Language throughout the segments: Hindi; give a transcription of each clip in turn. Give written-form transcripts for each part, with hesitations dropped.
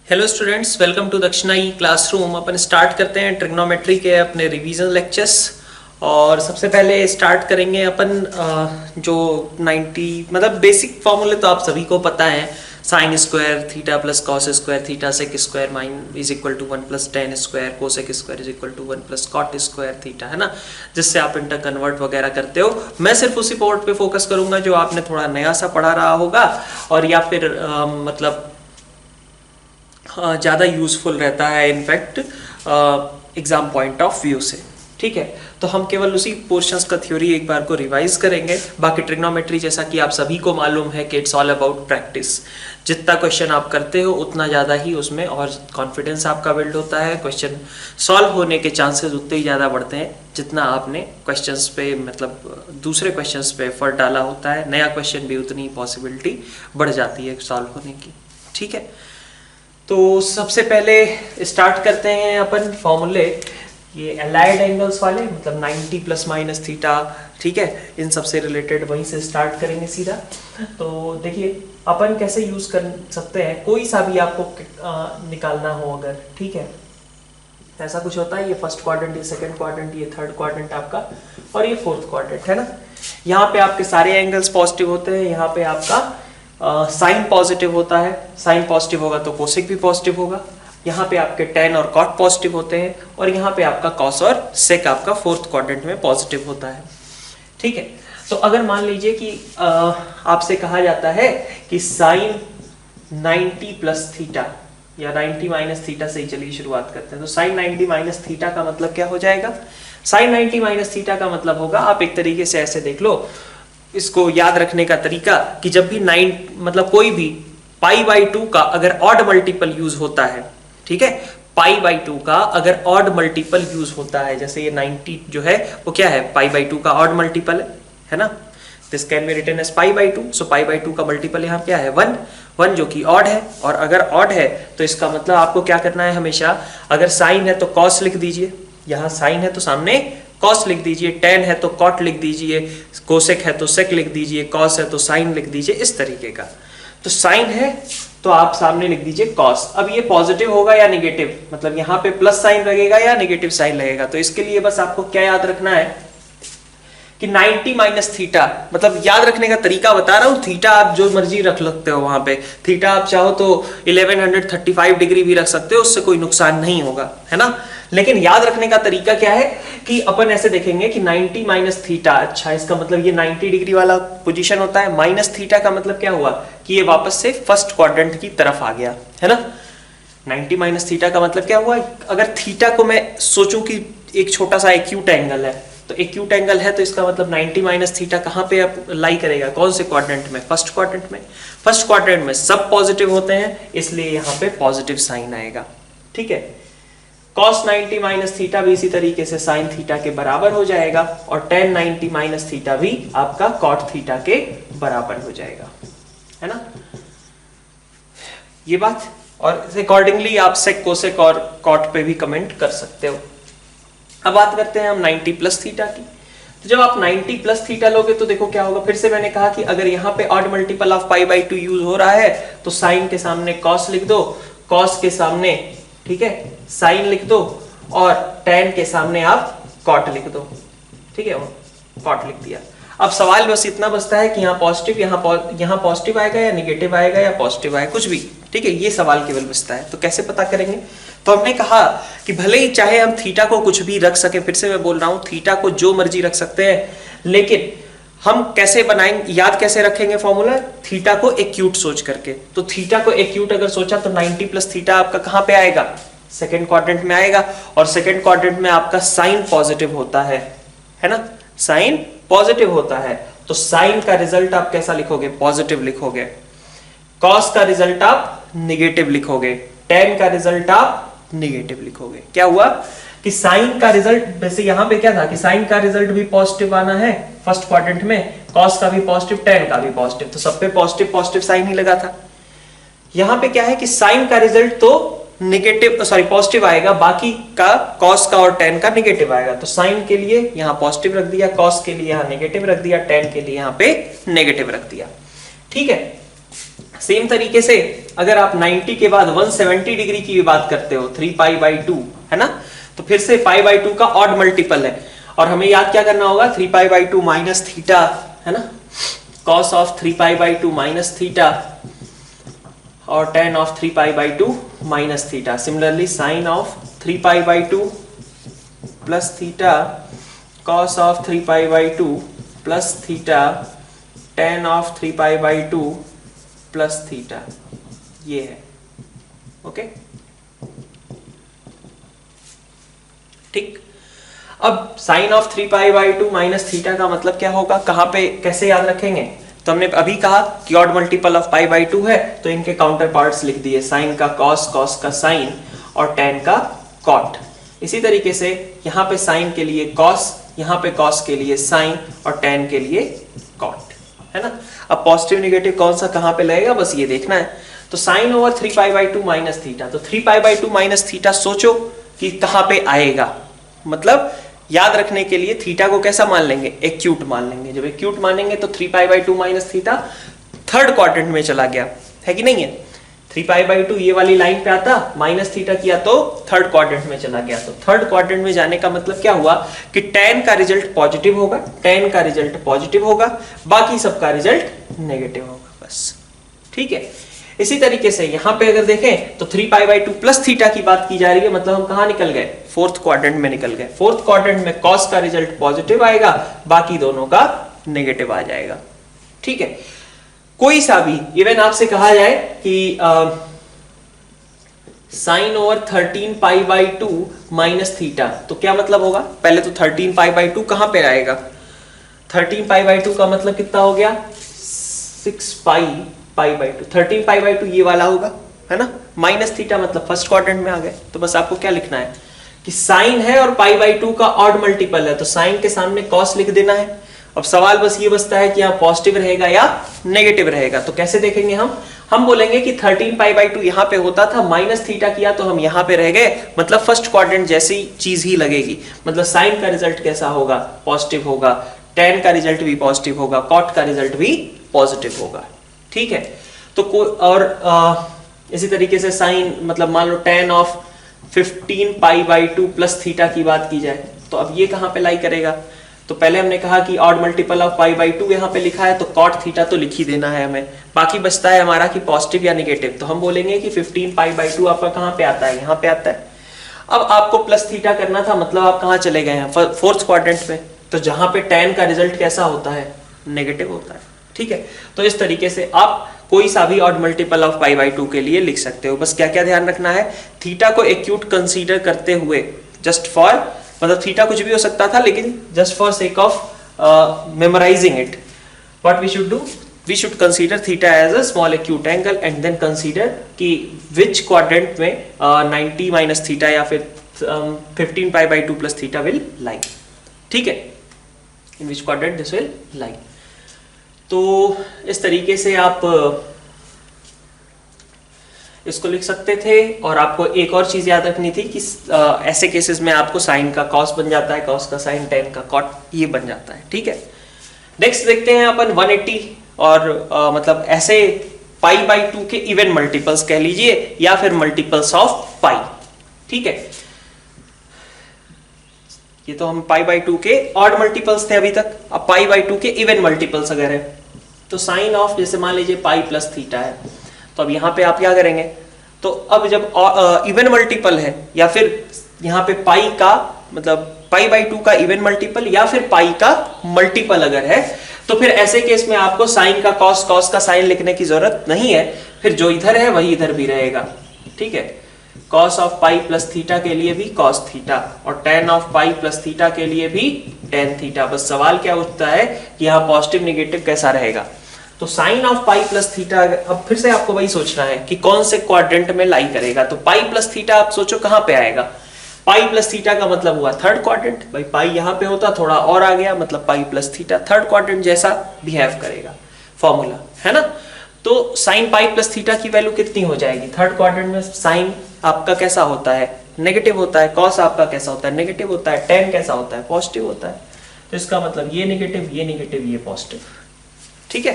हेलो स्टूडेंट्स, वेलकम टू दक्षिणा ई क्लासरूम। अपन स्टार्ट करते हैं ट्रिग्नोमेट्री के अपने रिवीजन लेक्चर्स। और सबसे पहले स्टार्ट करेंगे अपन जो 90 मतलब बेसिक फॉर्मूले तो आप सभी को पता है। Sine square theta plus cos square theta sec square mine is equal to 1 plus tan square cosec square is equal to 1 plus cot square theta, है ना, जिससे आप इंटर कन्वर्ट वगैरह करते हो। मैं सिर्फ उसी पोर्ट पे फोकस करूंगा जो आपने थोड़ा नया सा पढ़ा रहा होगा और या फिर मतलब ज़्यादा यूजफुल रहता है in fact exam point of view से। ठीक है, तो हम केवल उसी पोर्शंस का थ्योरी एक बार को रिवाइज करेंगे। बाकी ट्रिग्नोमेट्री जैसा कि आप सभी को मालूम है कि इट्स ऑल अबाउट प्रैक्टिस। जितना क्वेश्चन आप करते हो उतना ज़्यादा ही उसमें और कॉन्फिडेंस आपका बिल्ड होता है। क्वेश्चन सॉल्व होने के चांसेस उतने ही ज़्यादा बढ़ते हैं जितना आपने क्वेश्चंस पे मतलब दूसरे क्वेश्चंस पे एफर्ट डाला होता है। नया क्वेश्चन भी उतनी पॉसिबिलिटी बढ़ जाती है सॉल्व होने की। ठीक है, तो सबसे पहले स्टार्ट करते हैं अपन फॉर्मूले ये अलाइड एंगल्स वाले, मतलब 90 प्लस माइनस थीटा। ठीक है, इन सब से रिलेटेड वहीं से स्टार्ट करेंगे सीधा। तो देखिए अपन कैसे यूज कर सकते हैं, कोई सा भी आपको निकालना हो अगर, ठीक है, ऐसा कुछ होता है। ये फर्स्ट क्वाड्रेंट, ये सेकंड क्वाड्रेंट, ये थर्ड क्वाड्रेंट आपका और ये फोर्थ क्वाड्रेंट, है ना। यहाँ पे आपके सारे एंगल्स पॉजिटिव होते हैं। यहाँ पे आपका साइन पॉजिटिव होता है। साइन पॉजिटिव होगा तो कोसेक भी पॉजिटिव होगा। यहाँ पे आपके टेन और कॉट पॉजिटिव होते हैं और यहाँ पे आपका कॉस और सेक आपका फोर्थ क्वाड्रेंट में पॉजिटिव होता है। ठीक है, तो अगर मान लीजिए कि आपसे कहा जाता है कि साइन 90 प्लस थीटा या 90 माइनस थीटा से ही चलिए शुरुआत करते हैं। तो साइन 90 माइनस थीटा का मतलब क्या हो जाएगा? साइन 90 माइनस थीटा का मतलब होगा, आप एक तरीके से ऐसे देख लो इसको याद रखने का तरीका, कि जब भी 9 मतलब कोई भी पाई बाई 2 का अगर ऑड मल्टीपल यूज होता है, ठीक है, पाई बाई 2 का अगर ऑड मल्टीपल यूज होता है, जैसे ये 90 जो है वो क्या है, पाई बाई 2 का ऑड मल्टीपल है ना। This can be written as pi by 2। So pi by 2 का मल्टीपल यहाँ क्या है 1 जो कि ऑड है। और अगर ऑड है तो इसका मतलब आपको क्या करना है, हमेशा अगर साइन है तो कॉस लिख दीजिए, यहाँ साइन है तो सामने कॉस लिख दीजिए, टेन है तो कॉट लिख दीजिए, कोसेक है तो सेक लिख दीजिए, कॉस है तो साइन लिख दीजिए, इस तरीके का। तो साइन है तो आप सामने लिख दीजिए कॉस। अब ये पॉजिटिव होगा या नेगेटिव, मतलब यहाँ पे प्लस साइन लगेगा या नेगेटिव साइन लगेगा। तो इसके लिए बस आपको क्या याद रखना है कि 90 माइनस थीटा, मतलब याद रखने का तरीका बता रहा हूँ। थीटा आप जो मर्जी रख सकते हो वहां पे, थीटा आप चाहो तो 1135 डिग्री भी रख सकते हो, उससे कोई नुकसान नहीं होगा, है ना। लेकिन याद रखने का तरीका क्या है कि अपन ऐसे देखेंगे कि 90 माइनस थीटा, अच्छा इसका मतलब ये 90 डिग्री वाला पोजीशन होता है। माइनस थीटा का मतलब क्या हुआ कि ये वापस से फर्स्ट क्वाड्रेंट की तरफ आ गया, है ना। 90 माइनस थीटा का मतलब क्या हुआ, अगर थीटा को मैं सोचूं कि एक छोटा सा एक्यूट एंगल है, तो एक्यूट एंगल है तो इसका मतलब 90 माइनस थीटा कहाँ पे लाई करेगा, कौन से क्वाड्रेंट में, फर्स्ट क्वाड्रेंट में। फर्स्ट क्वाड्रेंट में सब पॉजिटिव होते हैं, इसलिए यहाँ पे पॉजिटिव साइन आएगा। ठीक है, cos 90 माइनस थीटा भी इसी तरीके से साइन थीटा के बराबर हो जाएगा और tan 90 माइनस थीटा भी आपका cot थीटा के बराबर हो जाएगा, है ना ये बात। और अकॉर्डिंगली आप सेक कोसेक और cot पे भी कमेंट कर सकते हो। अब बात करते हैं हम 90 प्लस थीटा की। तो जब आप 90 प्लस थीटा लोगे तो देखो क्या होगा, फिर से मैंने कहा कि अगर यहाँ पे odd multiple of pi by 2 use हो रहा है तो साइन के सामने कॉस लिख दो, कॉस के सामने, ठीक है, साइन लिख दो और tan के सामने आप cot लिख दो। ठीक है, cot लिख दिया। अब सवाल बस इतना बचता है कि यहाँ पॉजिटिव, यहाँ पॉजिटिव आएगा या निगेटिव आएगा या पॉजिटिव आएगा, कुछ भी। ठीक है, ये सवाल केवल बचता है। तो कैसे पता करेंगे, तो हमने कहा कि भले ही चाहे हम थीटा को कुछ भी रख सके, फिर से मैं बोल रहा हूँ थीटा को जो मर्जी रख सकते हैं, लेकिन हम कैसे बनाएंगे, याद कैसे रखेंगे फॉर्मूला, थीटा को एक्यूट सोच करके। तो थीटा को एक्यूट अगर सोचा तो 90 प्लस थीटा आपका कहाँ पे आएगा, सेकंड क्वाड्रेंट में आएगा। और सेकंड क्वाड्रेंट में आपका साइन पॉजिटिव होता है ना, साइन पॉजिटिव होता है। तो साइन का रिजल्ट आप कैसा लिखोगे, पॉजिटिव लिखोगे। कॉस का रिजल्ट आप निगेटिव लिखोगे, टेन का रिजल्ट आप निगेटिव लिखोगे। क्या हुआ कि साइन का रिजल्ट, वैसे यहां पे क्या था कि साइन का रिजल्ट भी पॉजिटिव आना है फर्स्ट क्वाड्रेंट में, कॉस का भी पॉजिटिव, टेन का भी पॉजिटिव, तो सब पे पॉजिटिव पॉजिटिव साइन ही लगा था। यहां पे क्या है कि साइन का रिजल्ट तो नेगेटिव पॉजिटिव आएगा, बाकी का कॉस का और टेन का नेगेटिव आएगा। तो साइन के लिए यहां पॉजिटिव रख दिया, कॉस के लिए यहां नेगेटिव रख दिया, टेन के लिए यहां पे नेगेटिव रख दिया। ठीक है, सेम तरीके से अगर आप 90 के बाद 170 डिग्री की भी बात करते हो 3π/2 है ना, तो फिर से π/2 का ऑड मल्टीपल है और हमें याद क्या करना होगा 3π/2 माइनस थीटा है ना, cos ऑफ 3π/2 माइनस थीटा और tan of 3π/2 minus theta. Similarly sine of 3π/2 plus theta cos of 3π/2 plus theta tan of 3π/2 plus theta, ये है। ओके ठीक। अब साइन ऑफ 3π/2 माइनस थीटा का मतलब क्या होगा, कहां पे कैसे याद रखेंगे, तो हमने अभी कहा कि ऑड मल्टीपल ऑफ π/2 है तो इनके काउंटर पार्ट्स लिख दिए, साइन का cos, cos का साइन और tan का cot। इसी तरीके से यहां पे साइन के लिए cos, यहां पे cos के लिए साइन और tan के लिए cot है ना। अब पॉजिटिव नेगेटिव कौन सा कहां पे लगेगा बस ये देखना है। तो साइन ओवर 3π/2 माइनस थीटा, तो 3π/2 माइनस थीटा सोचो कि कहां पे आएगा, मतलब याद रखने के लिए थीटा को कैसा मान लेंगे, एक्यूट मान लेंगे। जब एक्यूट मानेंगे तो 3π/2 माइनस थीटा थर्ड क्वाड्रेंट में चला गया है कि नहीं है। 3π/2 ये वाली लाइन पे आता, माइनस थीटा किया तो थर्ड क्वाड्रेंट में चला गया। तो थर्ड क्वाड्रेंट में जाने का मतलब क्या हुआ कि tan का रिजल्ट पॉजिटिव होगा, tan का रिजल्ट पॉजिटिव होगा, बाकी सबका रिजल्ट नेगेटिव होगा, बस ठीक है। इसी तरीके से यहां पे अगर देखें तो 3π/2 प्लस थीटा की बात की जा रही है, मतलब हम कहां निकल गए, फोर्थ क्वाड्रेंट में निकल गए। फोर्थ क्वाड्रेंट में cos का रिजल्ट पॉजिटिव आएगा, बाकी दोनों का नेगेटिव आ जाएगा, ठीक है। कोई सा भी इवन आपसे कहा जाए कि साइन ओवर 13π/2 माइनस थीटा, तो क्या मतलब होगा, पहले तो 13π/2 कहां पे आएगा, 13π/2 का मतलब कितना हो गया 6π/2, 13π/2 ये वाला होगा है ना, माइनस थीटा मतलब फर्स्ट क्वाड्रेंट में आ गए। तो बस आपको क्या लिखना है कि साइन है और π/2 का ऑड मल्टीपल है, तो साइन के सामने cos लिख देना है। अब सवाल बस ये बचता है कि यहाँ पॉजिटिव रहेगा या नेगेटिव रहेगा। तो कैसे देखेंगे हम बोलेंगे कि 13π/2 यहाँ पे होता था, माइनस थीटा किया तो हम यहाँ पे रह गए, मतलब फर्स्ट क्वाड्रेंट जैसी चीज ही लगेगी। मतलब साइन का रिजल्ट कैसा होगा, पॉजिटिव होगा, tan का रिजल्ट भी पॉजिटिव होगा, cot का रिजल्ट भी पॉजिटिव होगा, ठीक है। तो और इसी तरीके से साइन मतलब मान लो tan ऑफ 15π/2 प्लस थीटा की बात की जाए, तो अब ये कहां पे लाई करेगा, तो पहले हमने कहा कि ऑड मल्टीपल ऑफ π/2 यहाँ पे लिखा है तो cot थीटा तो लिख ही देना है हमें। बाकी बचता है हमारा कि पॉजिटिव या नेगेटिव, तो हम बोलेंगे कि 15π/2 आपका कहां पे आता है, यहाँ पे आता है। अब आपको प्लस थीटा करना था, मतलब आप कहां चले गए हैं, फोर्थ क्वाड्रेंट में, तो जहां पे tan का रिजल्ट कैसा होता है, नेगेटिव होता है, ठीक है। तो इस तरीके से आप कोई सा भी ऑड मल्टीपल ऑफ π/2 के लिए लिख सकते हो। बस क्या क्या ध्यान रखना है, थीटा को एक्यूट कंसीडर करते हुए, जस्ट फॉर मतलब थीटा कुछ भी हो सकता था, लेकिन just for sake of memorising it, what we should do, we should consider theta as a small acute angle and then consider कि विच क्वाड्रेंट में 90 माइनस थीटा या फिर 15π/2 प्लस थीटा विल लाई, ठीक है, in which quadrant this will lie. तो इस तरीके से आप इसको लिख सकते थे। और आपको एक और चीज याद रखनी थी कि ऐसे केसेस में आपको साइन का cos बन जाता है, cos का साइन, tan का cot ये बन जाता है, ठीक है। नेक्स्ट देखते हैं अपन 180 और मतलब ऐसे π/2 के इवन मल्टीपल्स कह लीजिए या फिर मल्टीपल्स ऑफ पाई, ठीक है। ये तो हम π/2 के ऑड मल्टीपल्स थे अभी तक, अब π/2 के इवन मल्टीपल्स अगर है तो साइन ऑफ जैसे मान लीजिए पाई प्लस थीटा है, तो अब यहाँ पे आप क्या करेंगे, तो अब जब इवन मल्टीपल है या फिर यहाँ पे पाई का मतलब π/2 का इवन मल्टीपल या फिर पाई का मल्टीपल अगर है, तो फिर ऐसे केस में आपको साइन का cos, cos का साइन लिखने की जरूरत नहीं है, फिर जो इधर है वही इधर भी रहेगा, ठीक है। cos of pi plus theta के लिए भी cos थीटा और tan of pi plus theta के लिए भी tan थीटा। बस सवाल क्या उठता है कि यहाँ पॉजिटिव नेगेटिव कैसा रहेगा, तो sine of pi plus theta, अब फिर से आपको वही सोचना है कि कौन से क्वाड्रेंट में लाई करेगा। तो पाई प्लस थीटा आप सोचो कहां पे आएगा, पाई प्लस थीटा का मतलब हुआ थर्ड क्वाड्रेंट, भाई पाई यहां पे होता थोड़ा और आ गया, मतलब पाई प्लस थीटा थर्ड क्वाड्रेंट जैसा बिहेव करेगा, फॉर्मूला है ना। तो साइन पाई प्लस थीटा की वैल्यू कितनी हो जाएगी, थर्ड क्वाड्रेंट में साइन आपका कैसा होता है, नेगेटिव होता है, कॉस आपका कैसा होता है, नेगेटिव होता है, tan कैसा होता है, पॉजिटिव होता है। तो इसका मतलब ये नेगेटिव, ये पॉजिटिव, ठीक है।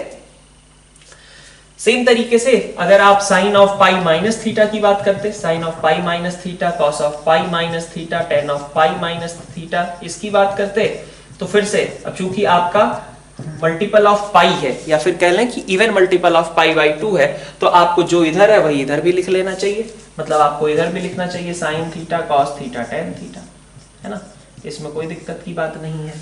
सेम तरीके से अगर आप sine of pi minus theta की बात करते, sine of pi minus theta, cos of pi minus theta, tan of pi minus theta, इसकी बात करते, तो फिर से अब चूंकि आपका मल्टीपल ऑफ पाई है या फिर कह लें कि even multiple of pi by 2 है, तो आपको जो इधर है वही इधर भी लिख लेना चाहिए। मतलब आपको इधर भी लिखना चाहिए sine theta cos theta tan theta, है ना, इसमें कोई दिक्कत की बात नहीं है।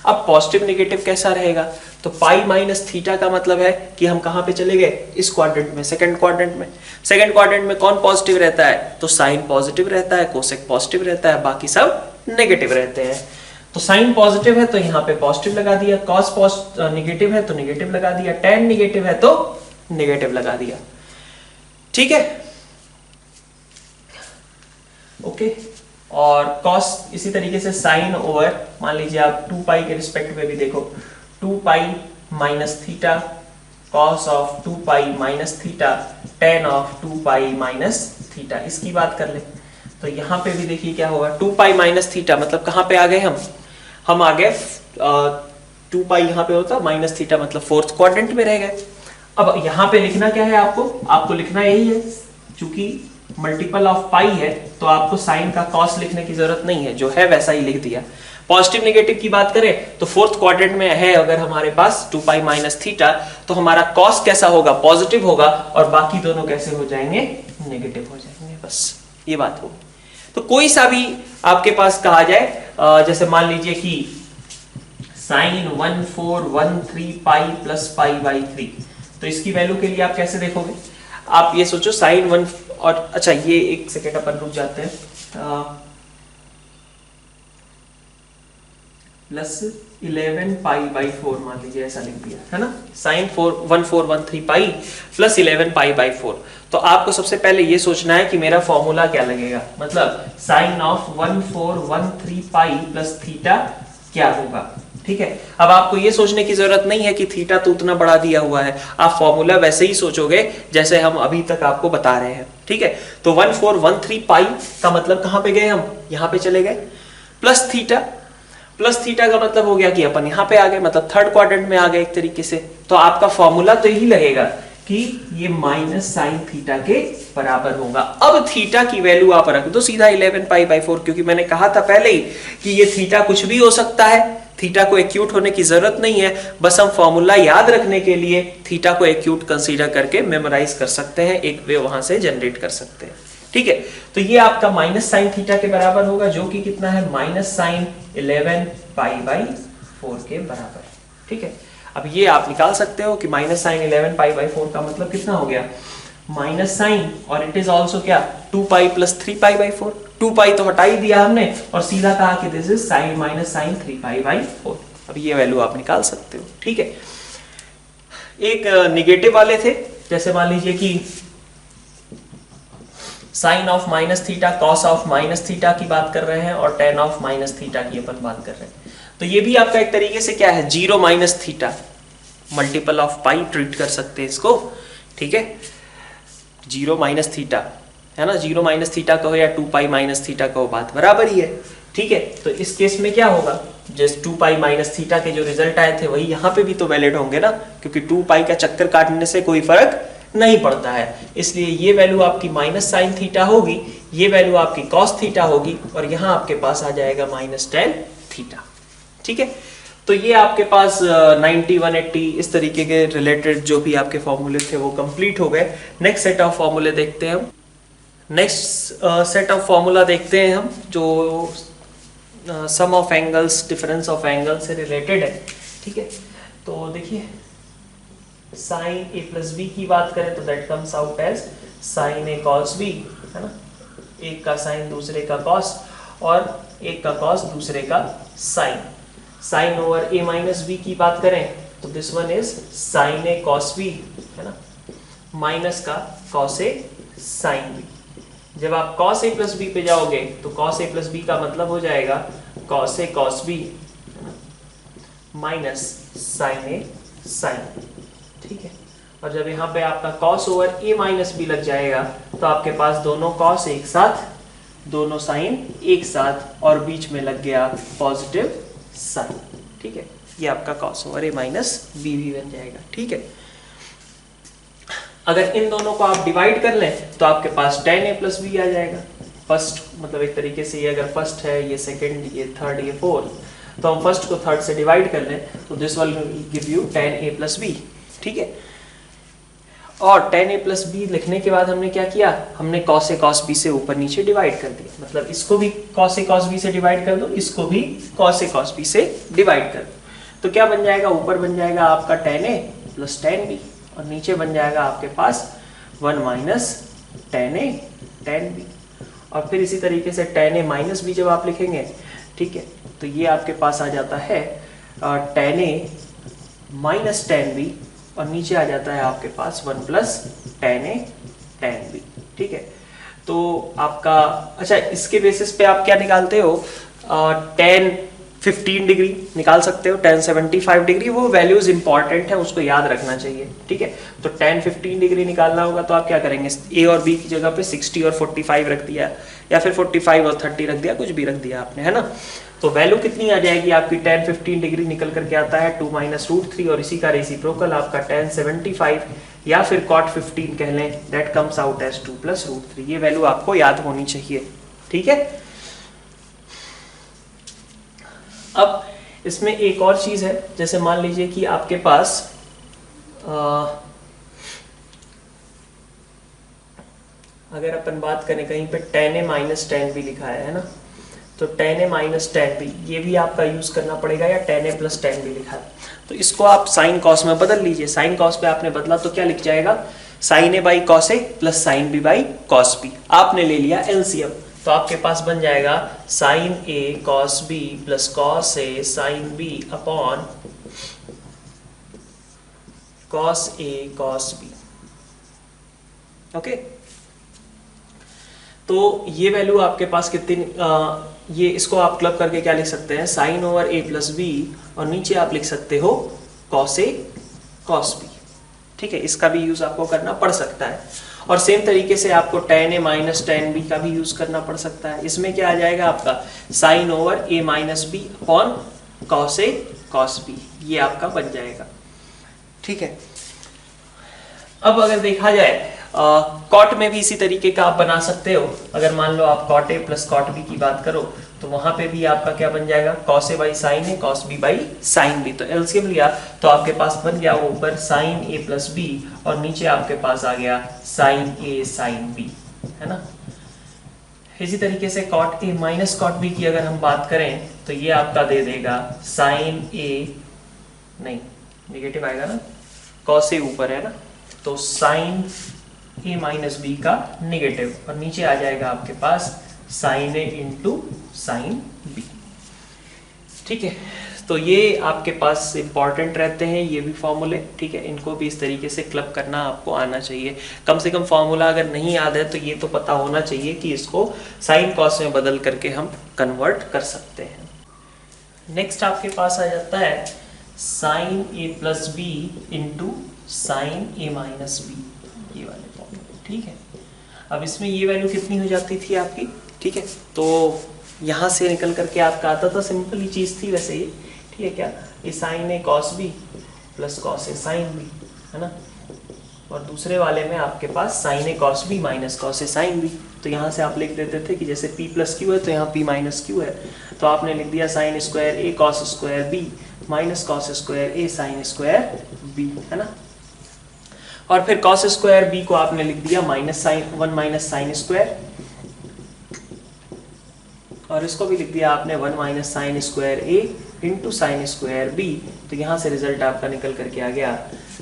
अब पॉजिटिव नेगेटिव कैसा रहेगा, तो पाई माइनस थीटा का मतलब है कि हम कहां पे चले गए, इस क्वाड्रेंट में, सेकंड क्वाड्रेंट में। सेकंड क्वाड्रेंट में कौन पॉजिटिव रहता है, तो साइन पॉजिटिव रहता है, कोसेक पॉजिटिव रहता है, बाकी सब नेगेटिव रहते हैं। तो साइन पॉजिटिव है तो यहाँ पे पॉजिटिव लगा दिया, कॉस नेगेटिव है तो नेगेटिव लगा दिया, टेन नेगेटिव है तो नेगेटिव लगा दिया। ठीक है, ओके। और कॉस इसी तरीके से साइन ओवर, मान लीजिए आप 2 पाई के रिस्पेक्ट में भी देखो, 2 पाई minus theta cos of 2 pi minus theta tan of 2 pi minus theta, इसकी बात कर ले तो यहाँ पे भी देखिए क्या होगा, 2 पाई माइनस थीटा मतलब कहाँ पे आ गए हम आ गए 2 पाई यहाँ पे होता माइनस थीटा मतलब फोर्थ क्वाड्रेंट में रह गए। अब यहाँ पे लिखना क्या है, आपको लिखना यही है, चूंकि मल्टीपल ऑफ पाई है तो आपको साइन का कॉस लिखने की जरूरत नहीं है, जो है वैसा ही लिख दिया। पॉजिटिव नेगेटिव की बात करें तो फोर्थ क्वाड्रेंट में है अगर हमारे पास 2 पाई माइनस थीटा, तो हमारा कॉस कैसा होगा, पॉजिटिव होगा, और बाकी दोनों कैसे हो जाएंगे, नेगेटिव हो जाएंगे, बस ये बात होगी। तो कोई सा भी आपके पास कहा जाए, जैसे मान लीजिए कि sine 1413 pi plus pi by 3, तो इसकी वैल्यू के लिए आप कैसे देखोगे, आप ये सोचो साइन 1 और अच्छा ये एक सेकेंड अपन रुक जाते हैं, प्लस 11 पाई बाई 4 मान लीजिए ऐसा लिख दिया है ना, sine 1413 pi plus 11 pi by 4। तो आपको सबसे पहले ये सोचना है कि मेरा फॉर्मूला क्या लगेगा, मतलब sine of 1413 pi plus theta क्या होगा। ठीक है, अब आपको ये सोचने की जरूरत नहीं है कि थीटा तो उतना बढ़ा दिया हुआ है, आप फॉर्मूला वैसे ही सोचोगे जैसे हम अभी तक आपको बता रहे हैं। ठीक है, तो 1413 पाई का मतलब कहां पे गए, हम यहां पे चले गए, प्लस थीटा, प्लस थीटा का मतलब हो गया कि अपन यहाँ पे आ गए, मतलब थर्ड क्वाड्रेंट में आ गए एक तरीके से। तो आपका फॉर्मूला तो यही लगेगा कि ये माइनस साइन थीटा के बराबर होगा। अब थीटा की वैल्यू आप रख दो सीधा 11 पाई बाई 4, क्योंकि मैंने कहा था पहले ही कि ये थीटा कुछ भी हो सकता है, थीटा को एक्यूट होने की जरूरत नहीं है, बस हम फॉर्मूला याद रखने के लिए थीटा को एक्यूट कंसीडर करके मेमोराइज कर सकते हैं, एक वे वहां से जनरेट कर सकते हैं। ठीक है, तो ये आपका माइनस साइन थीटा के बराबर होगा, जो कि कितना है, माइनस साइन 11 पाई बाई 4 के बराबर। ठीक है, अब ये आप निकाल सकते हो कि माइनस साइन 11 पाई बाई 4 का मतलब कितना हो गया, माइनस साइन, और इट इज ऑल्सो क्या 2 पाई प्लस 3 पाई बाई 4, 2 पाई तो हटा ही दिया हमने और सीधा कहा कि this is sine minus sine 3 pi by 4। अब ये वैल्यू आप निकाल सकते हो। ठीक है, एक निगेटिव वाले थे, जैसे मान लीजिए कि sine of minus theta cos of minus theta की बात कर रहे हैं और टेन ऑफ माइनस थीटा की अपन बात कर रहे हैं, तो ये भी आपका एक तरीके से क्या है, zero minus theta, multiple of pi treat कर सकते हैं इसको। ठीक है, जीरो माइनस थीटा है ना, जीरो माइनस थीटा कहो या 2 पाई माइनस थीटा कहो, बात बराबर ही है। ठीक है, तो इस केस में क्या होगा, जैसे 2 पाई माइनस थीटा के जो रिजल्ट आए थे वही यहाँ पे भी तो वैलिड होंगे ना, क्योंकि 2 पाई का चक्कर काटने से कोई फर्क नहीं पड़ता है, इसलिए ये वैल्यू आपकी माइनस साइन थीटा होगी, ये वैल्यू आपकी कॉस थीटा होगी, और यहाँ आपके पास आ जाएगा माइनस टेन थीटा। ठीक है, तो ये आपके पास 90 180 इस तरीके के रिलेटेड जो भी आपके फॉर्मूले थे वो कंप्लीट हो गए। नेक्स्ट सेट ऑफ फॉर्मूले देखते हैं हम, नेक्स्ट सेट ऑफ फॉर्मूला देखते हैं हम, जो sum of angles difference of angle से रिलेटेड है। ठीक है, तो देखिए साइन ए प्लस बी की बात करें तो that comes out as sine A cos B, है ना, एक का साइन दूसरे का कॉस और एक का कॉस दूसरे का sine. Sine over A minus B की बात करें तो this one is sine A cos B, है ना, माइनस का कॉस ए साइन बी। जब आप कॉस ए प्लस बी पे जाओगे तो कॉस ए प्लस बी का मतलब हो जाएगा कॉस ए कॉस बी माइनस साइन ए साइन। ठीक है, और जब यहाँ पे आपका cos over A minus B लग जाएगा तो आपके पास दोनों कॉस एक साथ, दोनों साइन एक साथ, और बीच में लग गया पॉजिटिव साइन। ठीक है, ये आपका cos over A minus B भी बन जाएगा। ठीक है, अगर इन दोनों को आप डिवाइड कर लें तो आपके पास tan a प्लस बी आ जाएगा। फर्स्ट मतलब एक तरीके से ये अगर फर्स्ट है, ये सेकंड, ये थर्ड, ये फोर्थ, तो हम फर्स्ट को थर्ड से डिवाइड कर लें तो this will give you tan a plus B. ठीक है, और tan a प्लस बी लिखने के बाद हमने क्या किया, हमने cos a cos b से ऊपर नीचे डिवाइड कर दिया। मतलब इसको भी cos a cos b से डिवाइड कर दो, इसको भी cos a cos b से डिवाइड कर दो, तो क्या बन जाएगा, ऊपर बन जाएगा आपका tan a plus tan b और नीचे बन जाएगा आपके पास 1 minus tan a tan b। और फिर इसी तरीके से tan a माइनस b जब आप लिखेंगे, ठीक है, तो ये आपके पास आ जाता है tan a minus tan b और नीचे आ जाता है आपके पास 1 plus tan a tan b। ठीक है, तो आपका अच्छा इसके बेसिस पे आप क्या निकालते हो, tan 15 डिग्री निकाल सकते हो, tan 75 डिग्री, वो वैल्यूज इंपॉर्टेंट है, उसको याद रखना चाहिए। ठीक है, तो tan 15 डिग्री निकालना होगा तो आप क्या करेंगे, a और b की जगह पे 60 और 45 रख दिया, या फिर 45 और 30 रख दिया, कुछ भी रख दिया आपने, है ना। तो वैल्यू कितनी आ जाएगी आपकी, tan 15 डिग्री निकल करके आता है 2 माइनस रूट 3 और इसी का रेसिप्रोकल आपका tan 75 या फिर cot 15 कह लें, that comes out as 2 plus root 3। ये वैल्यू आपको याद होनी चाहिए। ठीक है, अब इसमें एक और चीज है, जैसे मान लीजिए कि आपके पास अगर अपन बात करें कहीं पे tan a minus tan b लिखा है ना, तो tan a minus tan b ये भी आपका यूज करना पड़ेगा, या tan a plus tan b लिखा है तो इसको आप साइन कॉस में बदल लीजिए। साइन कॉस पे आपने बदला तो क्या लिख जाएगा, sine a by cos a plus sine b by cos b। आपने ले लिया एलसीएम, तो आपके पास बन जाएगा sine a cos b plus cos a sine b upon cos a cos b। Okay, तो ये वैल्यू आपके पास कितनी, ये इसको आप क्लब करके क्या लिख सकते हैं, sine over a plus B और नीचे आप लिख सकते हो कॉस a कॉस b। ठीक है, इसका भी यूज आपको करना पड़ सकता है, और सेम तरीके से आपको tan a minus tan b का भी यूज करना पड़ सकता है। इसमें क्या आ जाएगा आपका sine over a minus B upon cos a cos b, ये आपका बन जाएगा। ठीक है, अब अगर देखा जाए कॉट में भी इसी तरीके का आप बना सकते हो। अगर मान लो आप cot A plus cot B की बात करो तो वहां पे भी आपका क्या बन जाएगा, cos A by sine A cos B by sine B. तो एलसीएम लिया तो आपके पास बन गया ऊपर साइन ए प्लस बी और नीचे आपके पास आ गया साइन ए साइन बी, है ना। इसी तरीके से cot A minus cot B की अगर हम बात करें तो ये आपका दे देगा साइन ए, नहीं निगेटिव आएगा ना, कॉस ए ऊपर है ना, तो साइन ए माइनस बी का निगेटिव और नीचे आ जाएगा आपके पास साइन ए इंटू साइन बी। ठीक है, तो ये आपके पास इंपॉर्टेंट रहते हैं ये भी फॉर्मूले। ठीक है, इनको भी इस तरीके से क्लब करना आपको आना चाहिए। कम से कम फॉर्मूला अगर नहीं याद है तो ये तो पता होना चाहिए कि इसको साइन कॉस में बदल करके हम कन्वर्ट कर सकते हैं। नेक्स्ट आपके पास आ जाता है sign A plus B into sign A minus B, ये वाले फॉर्मूले। ठीक है, अब इसमें ये वैल्यू कितनी हो जाती थी आपकी, ठीक है, तो यहाँ से निकल करके आपका आता था, सिंपल ही चीज़ थी वैसे ये। ठीक है, क्या ये sign A cos B plus cos A sine B, है ना, और दूसरे वाले में आपके पास sign A cos B minus cos A sign B. तो यहाँ से आप लिख देते थे कि जैसे p प्लस क्यू है तो यहाँ p माइनस क्यू है, तो आपने लिख दिया sine square A cos square B minus cos square A sine square B, है ना। और फिर कॉस स्क्वायर बी को आपने लिख दिया minus sine 1 minus sine square, और इसको भी लिख दिया आपने 1 minus sine square A into sine square B. तो यहाँ से रिजल्ट आपका निकल करके आ गया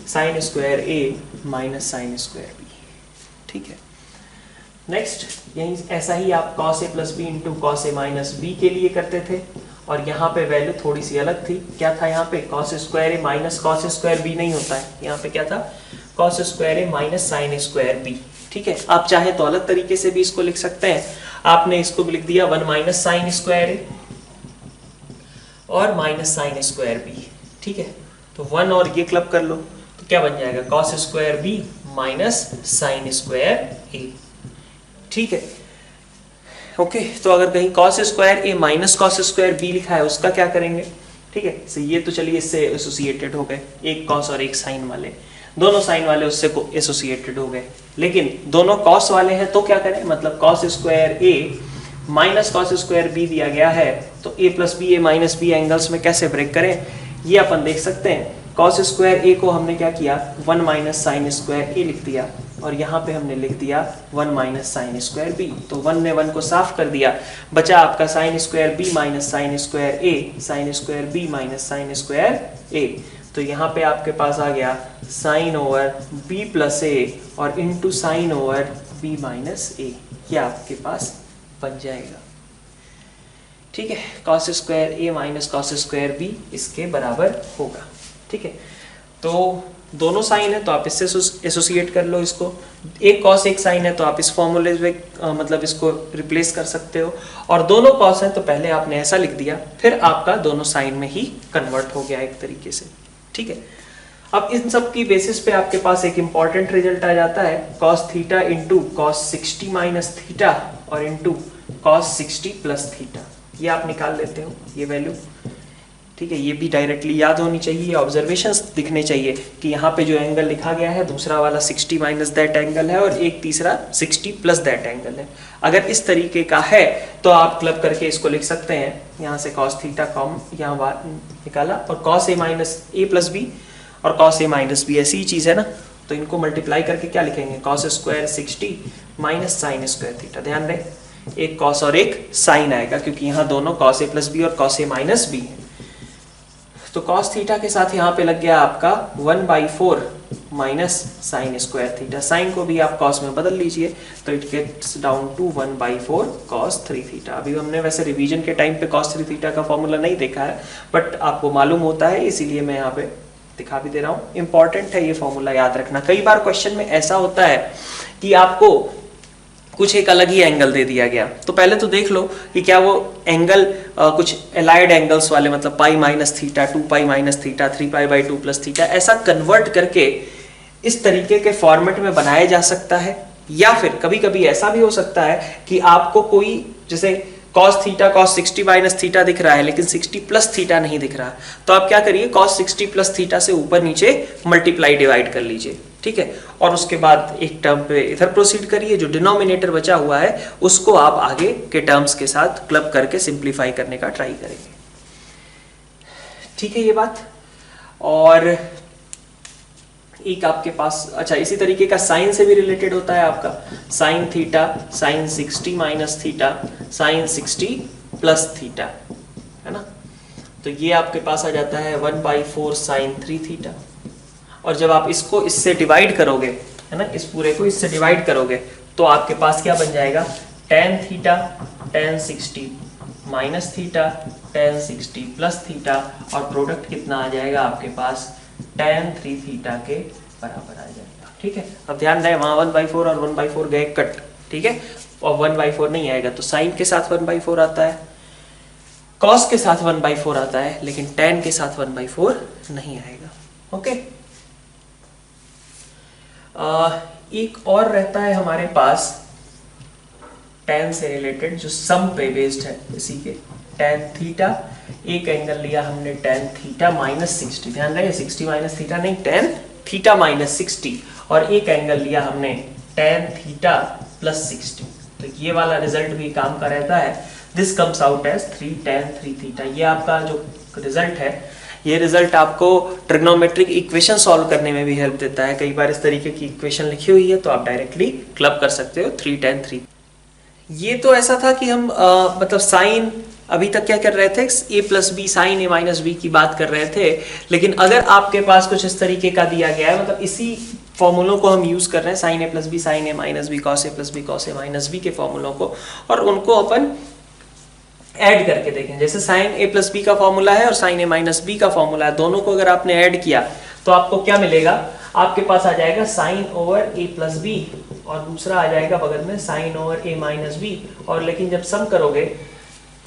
sine square A minus sine square B. ठीक है, नेक्स्ट यही ऐसा ही आप cos A plus B into cos A minus B के लिए करते थे, और यहाँ पे वैल्यू थोड़ी सी अलग थी। क्या था यहाँ पे, cos square A minus cos square B नहीं होता है, यहाँ पे क्या था, cos square A minus sine square B. ठीक है, आप चाहे तो अलग तरीके से भी इसको लिख सकते हैं। आपने इसको भी लिख दिया 1 माइनस साइन स्क्वायर ए और माइनस साइन स्क्वायर बी। ठीक है, तो 1 और ये क्लब कर लो तो क्या बन जाएगा, cos square B minus sine square A. ठीक है, ओके, तो अगर कहीं cos square A minus cos square B लिखा है उसका क्या करेंगे। ठीक है, तो ये तो चलिए इससे एसोसिएटेड हो गए, एक कॉस और एक साइन वाले। दोनों साइन वाले उससे को एसोसिएटेड हो गए। लेकिन दोनों कॉस वाले हैं तो क्या करें, मतलब cos square A minus cos square B दिया गया है, तो ए प्लस बी ए माइनस बी एंगल्स में कैसे ब्रेक करें ये अपन देख सकते हैं। कॉस स्क्वायर ए को हमने क्या किया, 1 माइनस साइन स्क्वायर ए लिख दिया, और यहाँ पे हमने लिख दिया 1 माइनस साइन स्क्वायर बी। तो 1 ने 1 को साफ कर दिया, बचा आपका sine square B minus sine square A, sine square B minus sine square A. तो यहाँ पे आपके पास आ गया sine over B plus A और into sine over B minus A, ये आपके पास बन जाएगा। ठीक है, cos square A minus cos square B इसके बराबर होगा। ठीक है, तो दोनों साइन है तो आप इससे एसोसिएट कर लो इसको, एक कॉस एक साइन है तो आप इस फॉर्मूले में मतलब इसको रिप्लेस कर सकते हो, और दोनों कॉस है तो पहले आपने ऐसा लिख दिया, फिर आपका दोनों साइन में ही कन्वर्ट हो गया एक तरीके से। ठीक है, अब इन सब की बेसिस पे आपके पास एक इंपॉर्टेंट रिजल्ट आ जाता है, cos theta into cos 60 minus theta और इंटू कॉस 60 प्लस थीटा, ये आप निकाल लेते हो ये वैल्यू। ठीक है, ये भी डायरेक्टली याद होनी चाहिए, ऑब्जर्वेशंस दिखने चाहिए कि यहाँ पे जो एंगल लिखा गया है दूसरा वाला 60 माइनस दैट एंगल है और एक तीसरा 60 प्लस दैट एंगल है। अगर इस तरीके का है तो आप क्लब करके इसको लिख सकते हैं, यहाँ से कॉस थीटा कॉम यहाँ निकाला और cos A minus A plus B और कॉस ए माइनस बी ऐसी ही चीज़ है ना, तो इनको मल्टीप्लाई करके क्या लिखेंगे, cos square 60 minus sine square theta. ध्यान रहे एक कॉस और एक साइन आएगा क्योंकि यहाँ दोनों कॉस ए प्लस बी और कॉस ए माइनस बी है। तो कॉस थीटा के साथ यहाँ पे लग गया आपका 1/4 minus sine square theta, sine को भी आप कॉस में बदल लीजिए तो it gets down to 1/4 cos 3 theta. अभी हमने वैसे रिवीजन के टाइम पे कॉस 3 थीटा का फॉर्मूला नहीं देखा है, बट आपको मालूम होता है इसीलिए मैं यहाँ पे दिखा भी दे रहा हूँ। इंपॉर्टेंट है ये फॉर्मूला याद रखना, कई बार क्वेश्चन में ऐसा होता है कि आपको कुछ एक अलग ही एंगल दे दिया गया, तो पहले तो देख लो कि क्या वो एंगल कुछ एलाइड एंगल्स वाले, मतलब पाई minus theta, 2 pi minus theta, 3 pi by 2 plus theta, ऐसा कन्वर्ट करके इस तरीके के फॉर्मेट में बनाया जा सकता है। या फिर कभी कभी ऐसा भी हो सकता है कि आपको कोई जैसे cos theta cos 60 minus theta दिख रहा है लेकिन 60 प्लस थीटा नहीं दिख रहा, तो आप क्या करिए cos 60 प्लस थीटा से ऊपर नीचे मल्टीप्लाई डिवाइड कर लीजिए। ठीक है, और उसके बाद एक टर्म पे इधर प्रोसीड करिए, जो डिनोमिनेटर बचा हुआ है उसको आप आगे के टर्म्स के साथ क्लब करके सिंप्लीफाई करने का ट्राई करेंगे। ठीक है ये बात। और एक आपके पास अच्छा इसी तरीके का साइन से भी रिलेटेड होता है आपका, sine theta sine 60 minus theta sine 60 plus theta, है ना। तो ये आपके पास आ जाता है 1/4 साइन 3 थीटा, और जब आप इसको इससे डिवाइड करोगे, है ना, इस पूरे को इससे डिवाइड करोगे तो आपके पास क्या बन जाएगा, tan theta tan 60 minus theta tan 60 plus theta, और प्रोडक्ट कितना आ जाएगा आपके पास tan 3 थीटा के बराबर आ जाएगा। ठीक है, अब ध्यान रहे वहां 1/4 और 1/4 गए कट, ठीक है, और 1/4 नहीं आएगा तो साइन के साथ 1/4 आता है, कॉस के साथ 1/4 आता है, लेकिन tan के साथ 1/4 नहीं आएगा। ओके, एक और रहता है हमारे पास tan से रिलेटेड जो सम पे बेस्ड है, इसी के tan थीटा, एक एंगल लिया हमने tan थीटा माइनस 60, ध्यान रहे 60 माइनस थीटा नहीं, tan थीटा माइनस 60, और एक एंगल लिया हमने tan थीटा प्लस 60, तो ये वाला रिजल्ट भी काम का रहता है। This comes out as 3 tan 3 theta. ये आपका जो रिजल्ट है, ये रिजल्ट आपको ट्रिग्नोमेट्रिक इक्वेशन सॉल्व करने में भी हेल्प देता है। कई बार इस तरीके की इक्वेशन लिखी हुई है तो आप डायरेक्टली क्लब कर सकते हो 3 tan 3। ये तो ऐसा था कि हम मतलब साइन अभी तक क्या कर रहे थे, a plus B sine A minus B की बात कर रहे थे, लेकिन अगर आपके पास कुछ इस तरीके का दिया गया है, मतलब इसी फॉर्मूलों को हम यूज कर रहे हैं, sign A plus B sine A minus B cos A plus B cos A minus B के फॉर्मूलों को, और उनको अपन ऐड करके देखें। जैसे साइन ए प्लस बी का फॉर्मूला है और साइन ए माइनस बी का फॉर्मूला है, दोनों को अगर आपने ऐड किया तो आपको क्या मिलेगा, आपके पास आ जाएगा साइन ओवर ए प्लस बी, और दूसरा आ जाएगा बगल में sign over A minus B, और लेकिन जब सम करोगे,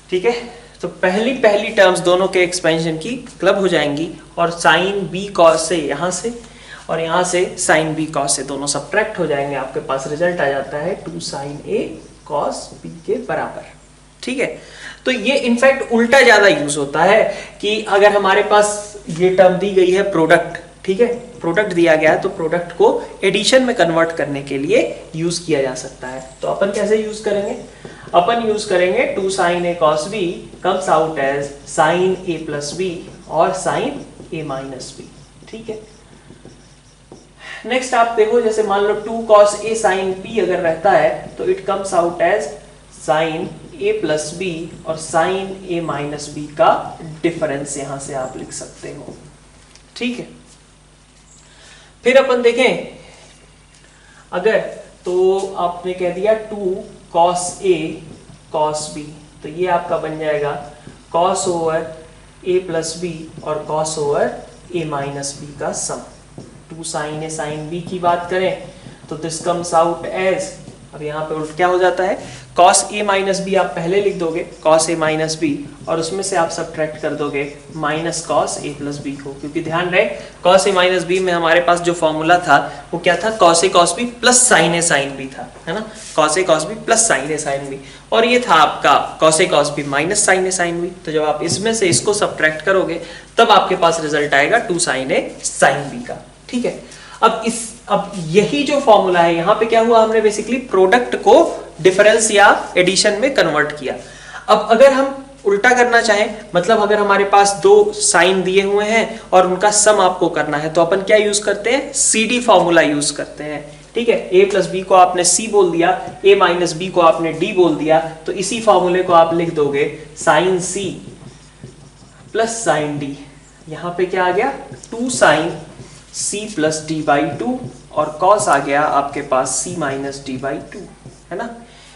ठीक है, तो पहली टर्म्स दोनों के एक्सपेंशन की क्लब हो जाएंगी, और साइन बी कॉस से यहाँ से और यहाँ से साइन बी कॉस से दोनों सब्ट्रैक्ट हो जाएंगे, आपके पास रिजल्ट आ जाता है 2 साइन ए कॉस बी के बराबर। ठीक है, तो ये इनफैक्ट उल्टा ज्यादा यूज होता है कि अगर हमारे पास ये टर्म दी गई है प्रोडक्ट, ठीक है, प्रोडक्ट दिया गया है तो प्रोडक्ट को एडिशन में कन्वर्ट करने के लिए यूज किया जा सकता है। तो अपन कैसे यूज करेंगे? अपन यूज करेंगे 2 sin a cos b comes out as sin a plus b और sin a minus b। ठीक है, नेक्स्ट आप देखो, जैसे मान लो 2 cos a sin b अगर रहता है तो it comes out as sin a plus b और sin a माइनस b का डिफरेंस यहां से आप लिख सकते हो। ठीक है, फिर अपन देखें अगर, तो आपने कह दिया 2 cos a cos b, तो ये आपका बन जाएगा cos over a plus b और cos over a minus b का सम। 2 sin a sin b की बात करें तो दिस कम्स आउट एज, अब यहाँ पे उल्ट क्या हो जाता है, cos a माइनस b आप पहले लिख दोगे cos a माइनस b और उसमें से आप सब्ट्रैक्ट कर दोगे minus cos a plus b को, क्योंकि ध्यान रहे cos a माइनस b में हमारे पास जो फॉर्मूला था वो क्या था, cos a cos b plus sin a sin b था, है ना, cos a cos b plus sin a sin b, और ये था आपका cos a cos b minus sin a sin b। तो जब आप इसमें से इसको सब्ट्रैक्ट करोगे तब आपके पास रिजल्ट आएगा 2 sin a sin b का। ठीक है, अब यही जो फॉर्मूला है, यहाँ पे क्या हुआ, हमने बेसिकली प्रोडक्ट को डिफरेंस या एडिशन में कन्वर्ट किया। अब अगर हम उल्टा करना चाहें, मतलब अगर हमारे पास 2 साइन दिए हुए हैं और उनका सम आपको करना है, तो अपन क्या यूज करते हैं, CD फॉर्मूला यूज करते हैं। ठीक है, a प्लस बी को आपने C बोल दिया, a माइनस बी को आपने D बोल दिया, तो इसी फॉर्मूले को आप लिख दोगे sine C plus sine D। यहाँ पे क्या आ गया, 2 sine C plus D by 2 और cos आ गया आपके पास C माइनस D बाई 2, है ना।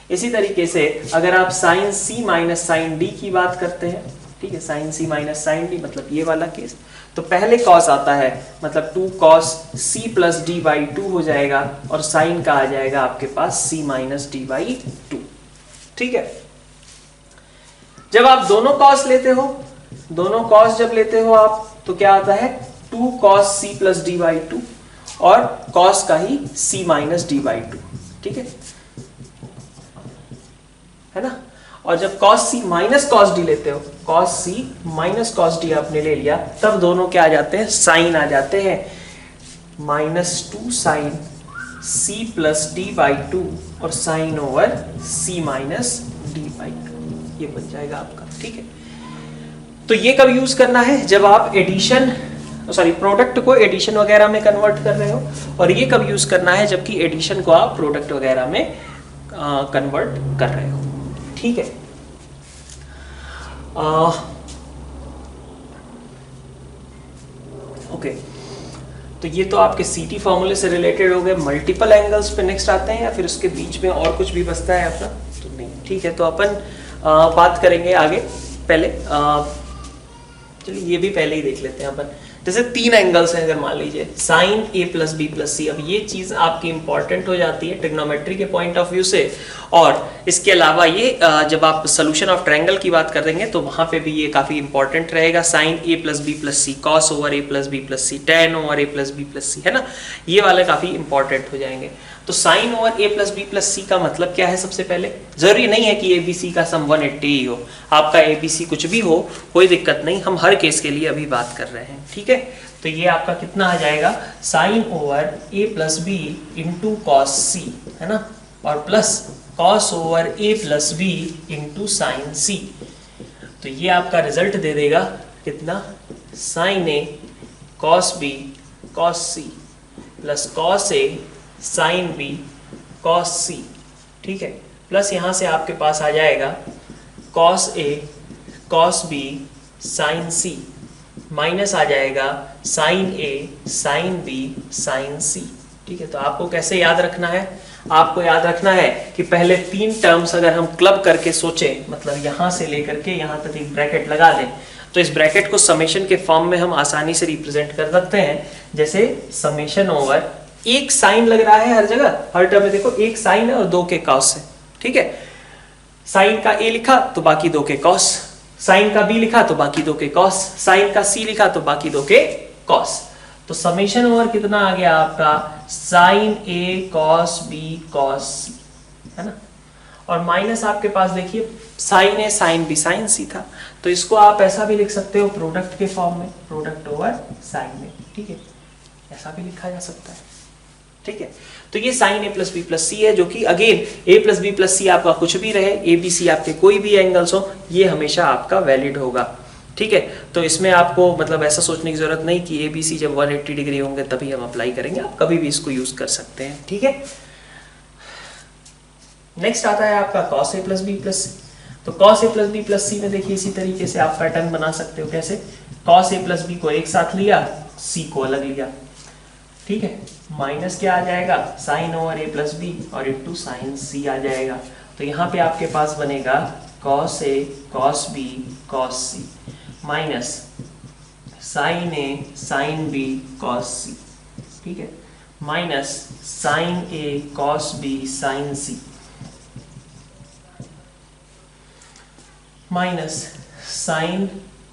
इसी तरीके से अगर आप sine C minus sine D की बात करते हैं, ठीक है, sine C minus sine D मतलब ये वाला केस, तो पहले cos आता है, मतलब 2 cos C plus D by 2 हो जाएगा और साइन का आ जाएगा आपके पास C माइनस D बाई 2। ठीक है, जब आप दोनों cos लेते हो, दोनों cos जब लेते हो आप, तो क्या आता है 2 cos C plus D by 2 और cos का ही C माइनस D बाई 2। ठीक है ना। और जब cos C minus cos D लेते हो, cos C minus cos D आपने ले लिया, तब दोनों क्या आ जाते हैं, साइन आ जाते हैं, minus 2 sine C plus D by 2 और sine over C minus D by 2, ये बन जाएगा आपका। ठीक है, तो ये कब यूज करना है, जब आप एडिशन, सॉरी प्रोडक्ट को एडिशन वगैरह में कन्वर्ट कर रहे हो, और ये कब यूज करना है, जबकि एडिशन को आप प्रोडक्ट वगैरह में कन्वर्ट कर रहे हो। ठीक है, ओके, तो ये तो आपके सीटी फॉर्मूले से रिलेटेड हो गए। मल्टीपल एंगल्स पे नेक्स्ट आते हैं, या फिर उसके बीच में और कुछ भी बचता है अपना, तो नहीं। ठीक है, तो अपन बात करेंगे आगे। पहले चलिए ये भी पहले ही देख लेते हैं अपन। जैसे 3 एंगल्स हैं, अगर मान लीजिए sine A plus B plus C, अब ये चीज आपकी इंपॉर्टेंट हो जाती है ट्रिग्नोमेट्री के पॉइंट ऑफ व्यू से, और इसके अलावा ये जब आप सोल्यूशन ऑफ ट्रायंगल की बात कर देंगे तो वहां पे भी ये काफी इंपॉर्टेंट रहेगा। Sine A plus B plus C, cos over A plus B plus C, tan over A plus B plus C, है ना, ये वाले काफी इंपॉर्टेंट हो जाएंगे। तो sine over A plus B plus C का मतलब क्या है, सबसे पहले जरूरी नहीं है कि ABC का सम 180 ही हो, आपका ABC कुछ भी हो, कोई दिक्कत नहीं, हम हर केस के लिए अभी बात कर रहे हैं। ठीक है, तो ये आपका कितना आ जाएगा, sine over A plus B into cos C, है ना, और plus cos over A plus B into sine C। तो ये आपका रिजल्ट दे देगा कितना, sine A cos B cos C plus cos A sine B cos C। ठीक है, प्लस यहाँ से आपके पास आ जाएगा cos A cos B sine C, minus आ जाएगा sine A sine B sine C। ठीक है, तो आपको कैसे याद रखना है, आपको याद रखना है कि पहले 3 टर्म्स अगर हम क्लब करके सोचें, मतलब यहां से लेकर के यहां तक एक ब्रैकेट लगा दें, तो इस ब्रैकेट को समेशन के फॉर्म में हम आसानी से रिप्रेजेंट कर सकते हैं। जैसे समेशन ओवर, एक साइन लग रहा है हर जगह, हर टर्म में देखो एक साइन है और 2 के कॉस है। ठीक है, साइन का A लिखा तो बाकी 2 के कॉस, साइन का B लिखा तो बाकी 2 के कॉस, साइन का C लिखा तो बाकी 2 के कॉस। तो समेशन ओवर कितना आ गया आपका, sine A cos B cos C, है ना, और माइनस आपके पास देखिए sine A sine B sine C था, तो इसको आप ऐसा भी लिख सकते हो प्रोडक्ट के फॉर्म में, प्रोडक्ट ओवर साइन A। ठीक है, ऐसा भी लिखा जा सकता है, ठीक है। तो ये साइन ए प्लस बी प्लस सी है, जो कि अगेन ए प्लस बी प्लस सी आपका कुछ भी रहे, ए बी सी आपके कोई भी एंगल्स हो, ये हमेशा आपका वैलिड होगा, ठीक है। तो इसमें आपको मतलब ऐसा सोचने की जरूरत नहीं कि ए बी सी जब 180 डिग्री होंगे तभी हम अप्लाई करेंगे, आप कभी भी इसको यूज कर सकते हैं, ठीक है। नेक्स्ट आता है आपका cos a plus B plus C. तो cos a plus B plus C में देखिए इसी तरीके से आप पैटर्न बना सकते हो, कैसे, cos a प्लस बी को एक साथ लिया, c को अलग लिया, ठीक है, माइनस क्या आ जाएगा, sine over a plus B और इंटू साइन c आ जाएगा। तो यहाँ पे आपके पास बनेगा cos a cos b cos c minus sine a sine b cos c, ठीक है, minus sine a cos b sine c minus sine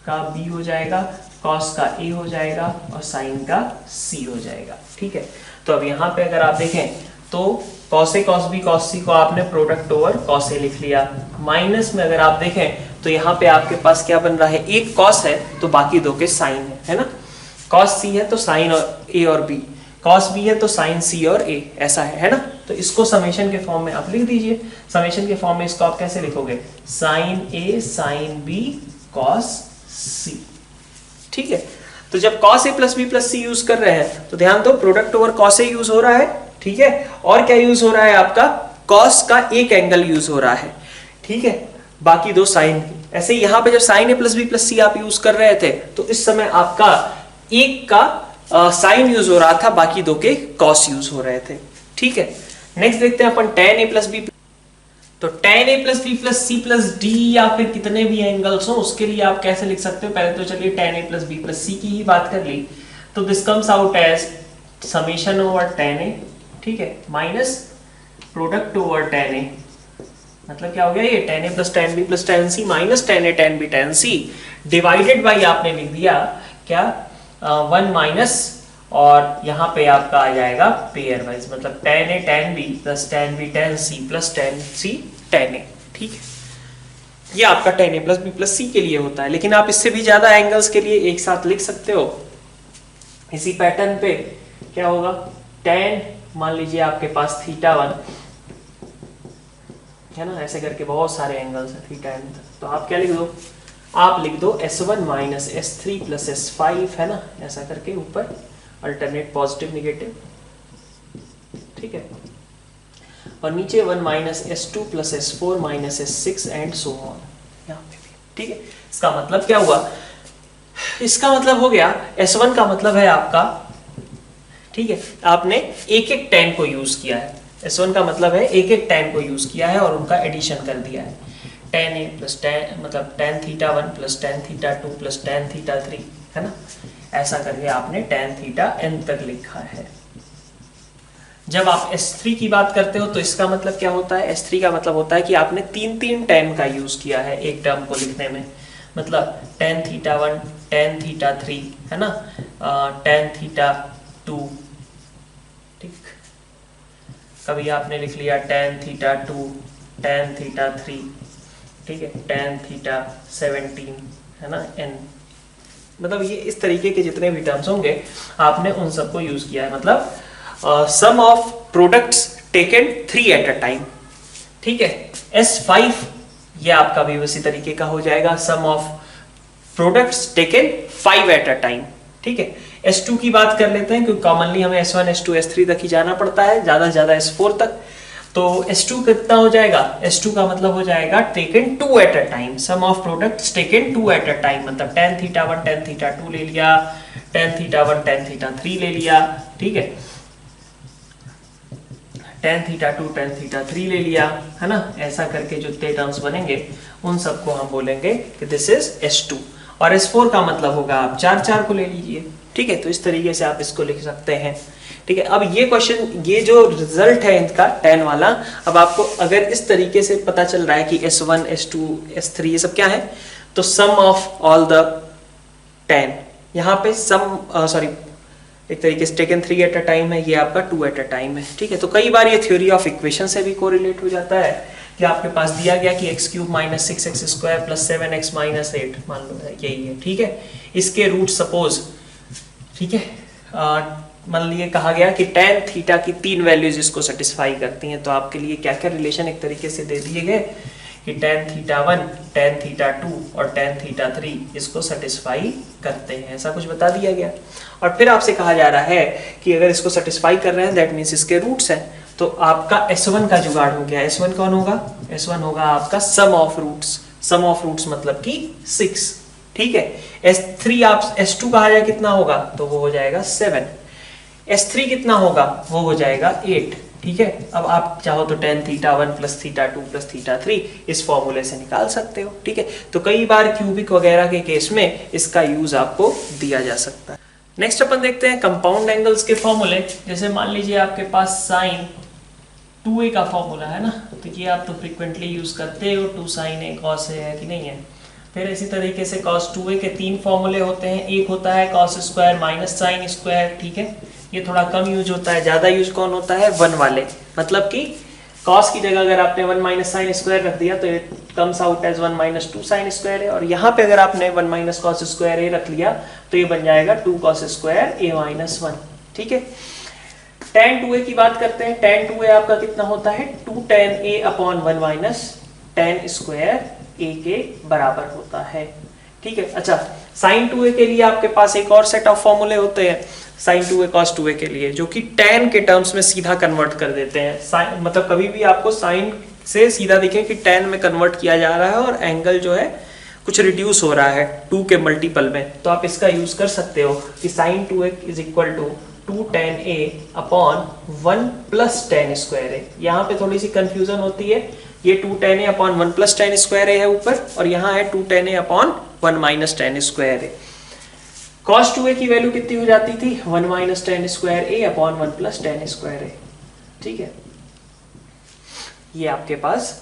का b हो जाएगा, cos का a हो जाएगा और साइन का c हो जाएगा, ठीक है। तो अब यहाँ पे अगर आप देखें तो cos a cos b cos c को आपने प्रोडक्ट ओवर cos a लिख लिया, माइनस में अगर आप देखें तो यहाँ पे आपके पास क्या बन रहा है, एक cos है तो बाकी दो के साइन है ना, cos c है तो साइन a और b, cos b है तो साइन c और a, ऐसा है ना। तो इसको समेशन के फॉर्म में आप लिख दीजिए, समेशन के फॉर्म में इसको आप कैसे लिखोगे, sine a sine b cos c, ठीक है। तो जब cos a plus b plus C use कर रहे हैं तो ध्यान दो product over cos a use हो रहा है, ठीक है, और क्या यूज हो रहा है आपका, cos का एक एंगल यूज हो रहा है, ठीक है, बाकी दो साइन। ऐसे ही यहाँ पे जब sine a plus b plus C आप यूज कर रहे थे तो इस समय आपका एक का साइन यूज हो रहा था, बाकी दो के cos यूज हो रहे थे, ठीक है। नेक्स्ट देखते हैं अपन tan a प्लस बी। तो tan a plus B plus C plus D या फिर कितने भी एंगल्स हो उसके लिए आप कैसे लिख सकते हो, पहले तो चलिए tan a plus B plus C की ही बात कर ली, तो this comes out as summation over tan a, ठीक है, minus product over tan a, मतलब क्या हो गया ये tan a plus tan b plus tan c minus tan a tan b tan c divided by आपने लिख दिया क्या 1 माइनस और यहाँ पे आपका आ जाएगा पेयर वाइज, मतलब tan a tan b plus tan b tan c plus tan c tan a, ठीक है। ये आपका tan a plus b plus c के लिए होता है, लेकिन आप इससे भी ज्यादा एंगल्स के लिए एक साथ लिख सकते हो। इसी पैटर्न पे क्या होगा, tan मान लीजिए आपके पास θ1 है ना, ऐसे करके बहुत सारे एंगल्स है θn, तो आप क्या लिख दो, आप लिख दो S1 minus S3 plus S5 है ना, ऐसा करके ऊपर अल्टरनेट पॉजिटिव निगेटिव, ठीक है, और नीचे 1 minus S2 plus S4 minus S6 and so on, यहाँ पे भी, ठीक है। इसका मतलब क्या हुआ, इसका मतलब हो गया S1 का मतलब है आपका, ठीक है, आपने एक एक tan को यूज किया है, S1 का मतलब है एक एक tan को यूज किया है और उनका एडिशन कर दिया है, tan a प्लस tan मतलब tan θ1 plus tan θ2 plus tan θ3 है ना, ऐसा करके आपने tan θn तक लिखा है। जब आप S3 की बात करते हो तो इसका मतलब क्या होता है, S3 का मतलब होता है कि आपने तीन तीन tan का यूज किया है एक टर्म को लिखने में, मतलब tan θ1 tan θ3 है ना, tan θ2, ठीक, कभी आपने लिख लिया tan θ2 tan θ3, ठीक है, tan θ17 है ना, n, मतलब ये इस तरीके के जितने भी टर्म्स होंगे आपने उन सबको यूज किया है, मतलब sum of products taken 3 at a time, ठीक है। S5 ये आपका भी उसी तरीके का हो जाएगा, sum of products taken 5 at a time, ठीक है। S2 की बात कर लेते हैं क्योंकि कॉमनली हमें S1 S2 S3 तक ही जाना पड़ता है, ज्यादा से ज्यादा S4 तक। तो S2 कितना हो जाएगा, S2 का मतलब हो जाएगा taken 2 at a time, sum of products taken 2 at a time, मतलब tan θ1 tan θ2 ले लिया, tan θ1 tan θ3 ले लिया, ठीक है, tan θ2 tan θ3 ले लिया, है ना, ऐसा करके जो जितने टर्म्स बनेंगे उन सबको हम बोलेंगे कि दिस इज S2। और S4 का मतलब होगा आप 4 4 को ले लीजिए, ठीक है। तो इस तरीके से आप इसको लिख सकते हैं, ठीक है। अब ये क्वेश्चन, ये जो रिजल्ट है इनका tan वाला, अब आपको अगर इस तरीके से पता चल रहा है कि S1 S2 S3 ये सब क्या है, तो सम ऑफ ऑल द tan, यहाँ पे सम सॉरी एक तरीके से टेकन 3 एट अ टाइम है, ये आपका 2 एट अ टाइम है, ठीक है। तो कई बार ये थ्योरी ऑफ इक्वेशन से भी कोरिलेट हो जाता है कि आपके पास दिया गया कि x³ minus 6x square plus 7x minus 8 मान लो है, यही है, ठीक है। इसके रूट सपोज, ठीक है, मान लिए कहा गया कि tan थीटा की 3 वैल्यूज इसको सेटिस्फाई करती हैं, तो आपके लिए क्या क्या रिलेशन एक तरीके से दे दिए गए कि tan थीटा 1, tan थीटा 2 और tan थीटा 3 इसको सेटिस्फाई करते हैं, ऐसा कुछ बता दिया गया। और फिर आपसे कहा जा रहा है कि अगर इसको सेटिस्फाई कर रहे हैं दैट मीन्स इसके रूट्स हैं, तो आपका S1 का जुगाड़ हो गया। S1 कौन होगा? S1 होगा आपका sum of roots. Sum of roots मतलब कि 6, ठीक है। S3 आप S2 कहा जाए कितना होगा, तो वो हो जाएगा 7। S3 कितना होगा, वो हो जाएगा 8, ठीक है। अब आप चाहो तो tan theta 1 plus theta 2 plus theta 3 इस फॉर्मूले से निकाल सकते हो, ठीक है। तो कई बार क्यूबिक वगैरह के केस में इसका यूज आपको दिया जा सकता है। नेक्स्ट अपन देखते हैं कंपाउंड एंगल्स के फॉर्मूले। जैसे मान लीजिए आपके पास साइन 2a का फॉर्मूला है ना, तो ये आप तो फ्रीक्वेंटली यूज करते हो, 2 sin a cos a है कि नहीं है। फिर इसी तरीके से cos 2a के 3 फॉर्मूले होते हैं। एक होता है cos square minus sine square, ठीक है, ये थोड़ा कम यूज होता है। ज्यादा यूज कौन होता है? 1 वाले, मतलब कि cos की जगह अगर आपने 1 माइनस साइन स्क्वायर रख दिया तो ये comes out as 1 minus 2 sine square है, और यहाँ पे अगर आपने 1 माइनस cos स्क्वायर a रख लिया तो ये बन जाएगा 2 cos स्क्वायर a माइनस 1, ठीक है। tan 2a की बात करते हैं। tan 2a आपका कितना होता है? 2 tan a upon 1 minus tan square a के बराबर होता है, ठीक है। अच्छा, sin 2a के लिए आपके पास एक और सेट ऑफ फॉर्मूले होते हैं sin 2a cos 2a के लिए, जो कि tan के टर्म्स में सीधा कन्वर्ट कर देते हैं। मतलब कभी भी आपको sin से सीधा दिखे कि tan में कन्वर्ट किया जा रहा है और एंगल जो है कुछ रिड्यूस हो रहा है 2 के मल्टीपल में, तो आप इसका यूज कर सकते हो कि sin 2a is equal to 2 tan a upon 1 plus tan square a। यहाँ पे थोड़ी सी कंफ्यूजन होती है, ये 2 tan a upon 1 plus tan square a है ऊपर, और यहाँ है 2 tan a upon 1 minus tan square a। cos 2a की वैल्यू कितनी हो जाती थी? 1 minus tan square a upon 1 plus tan square a, ठीक है। ये आपके पास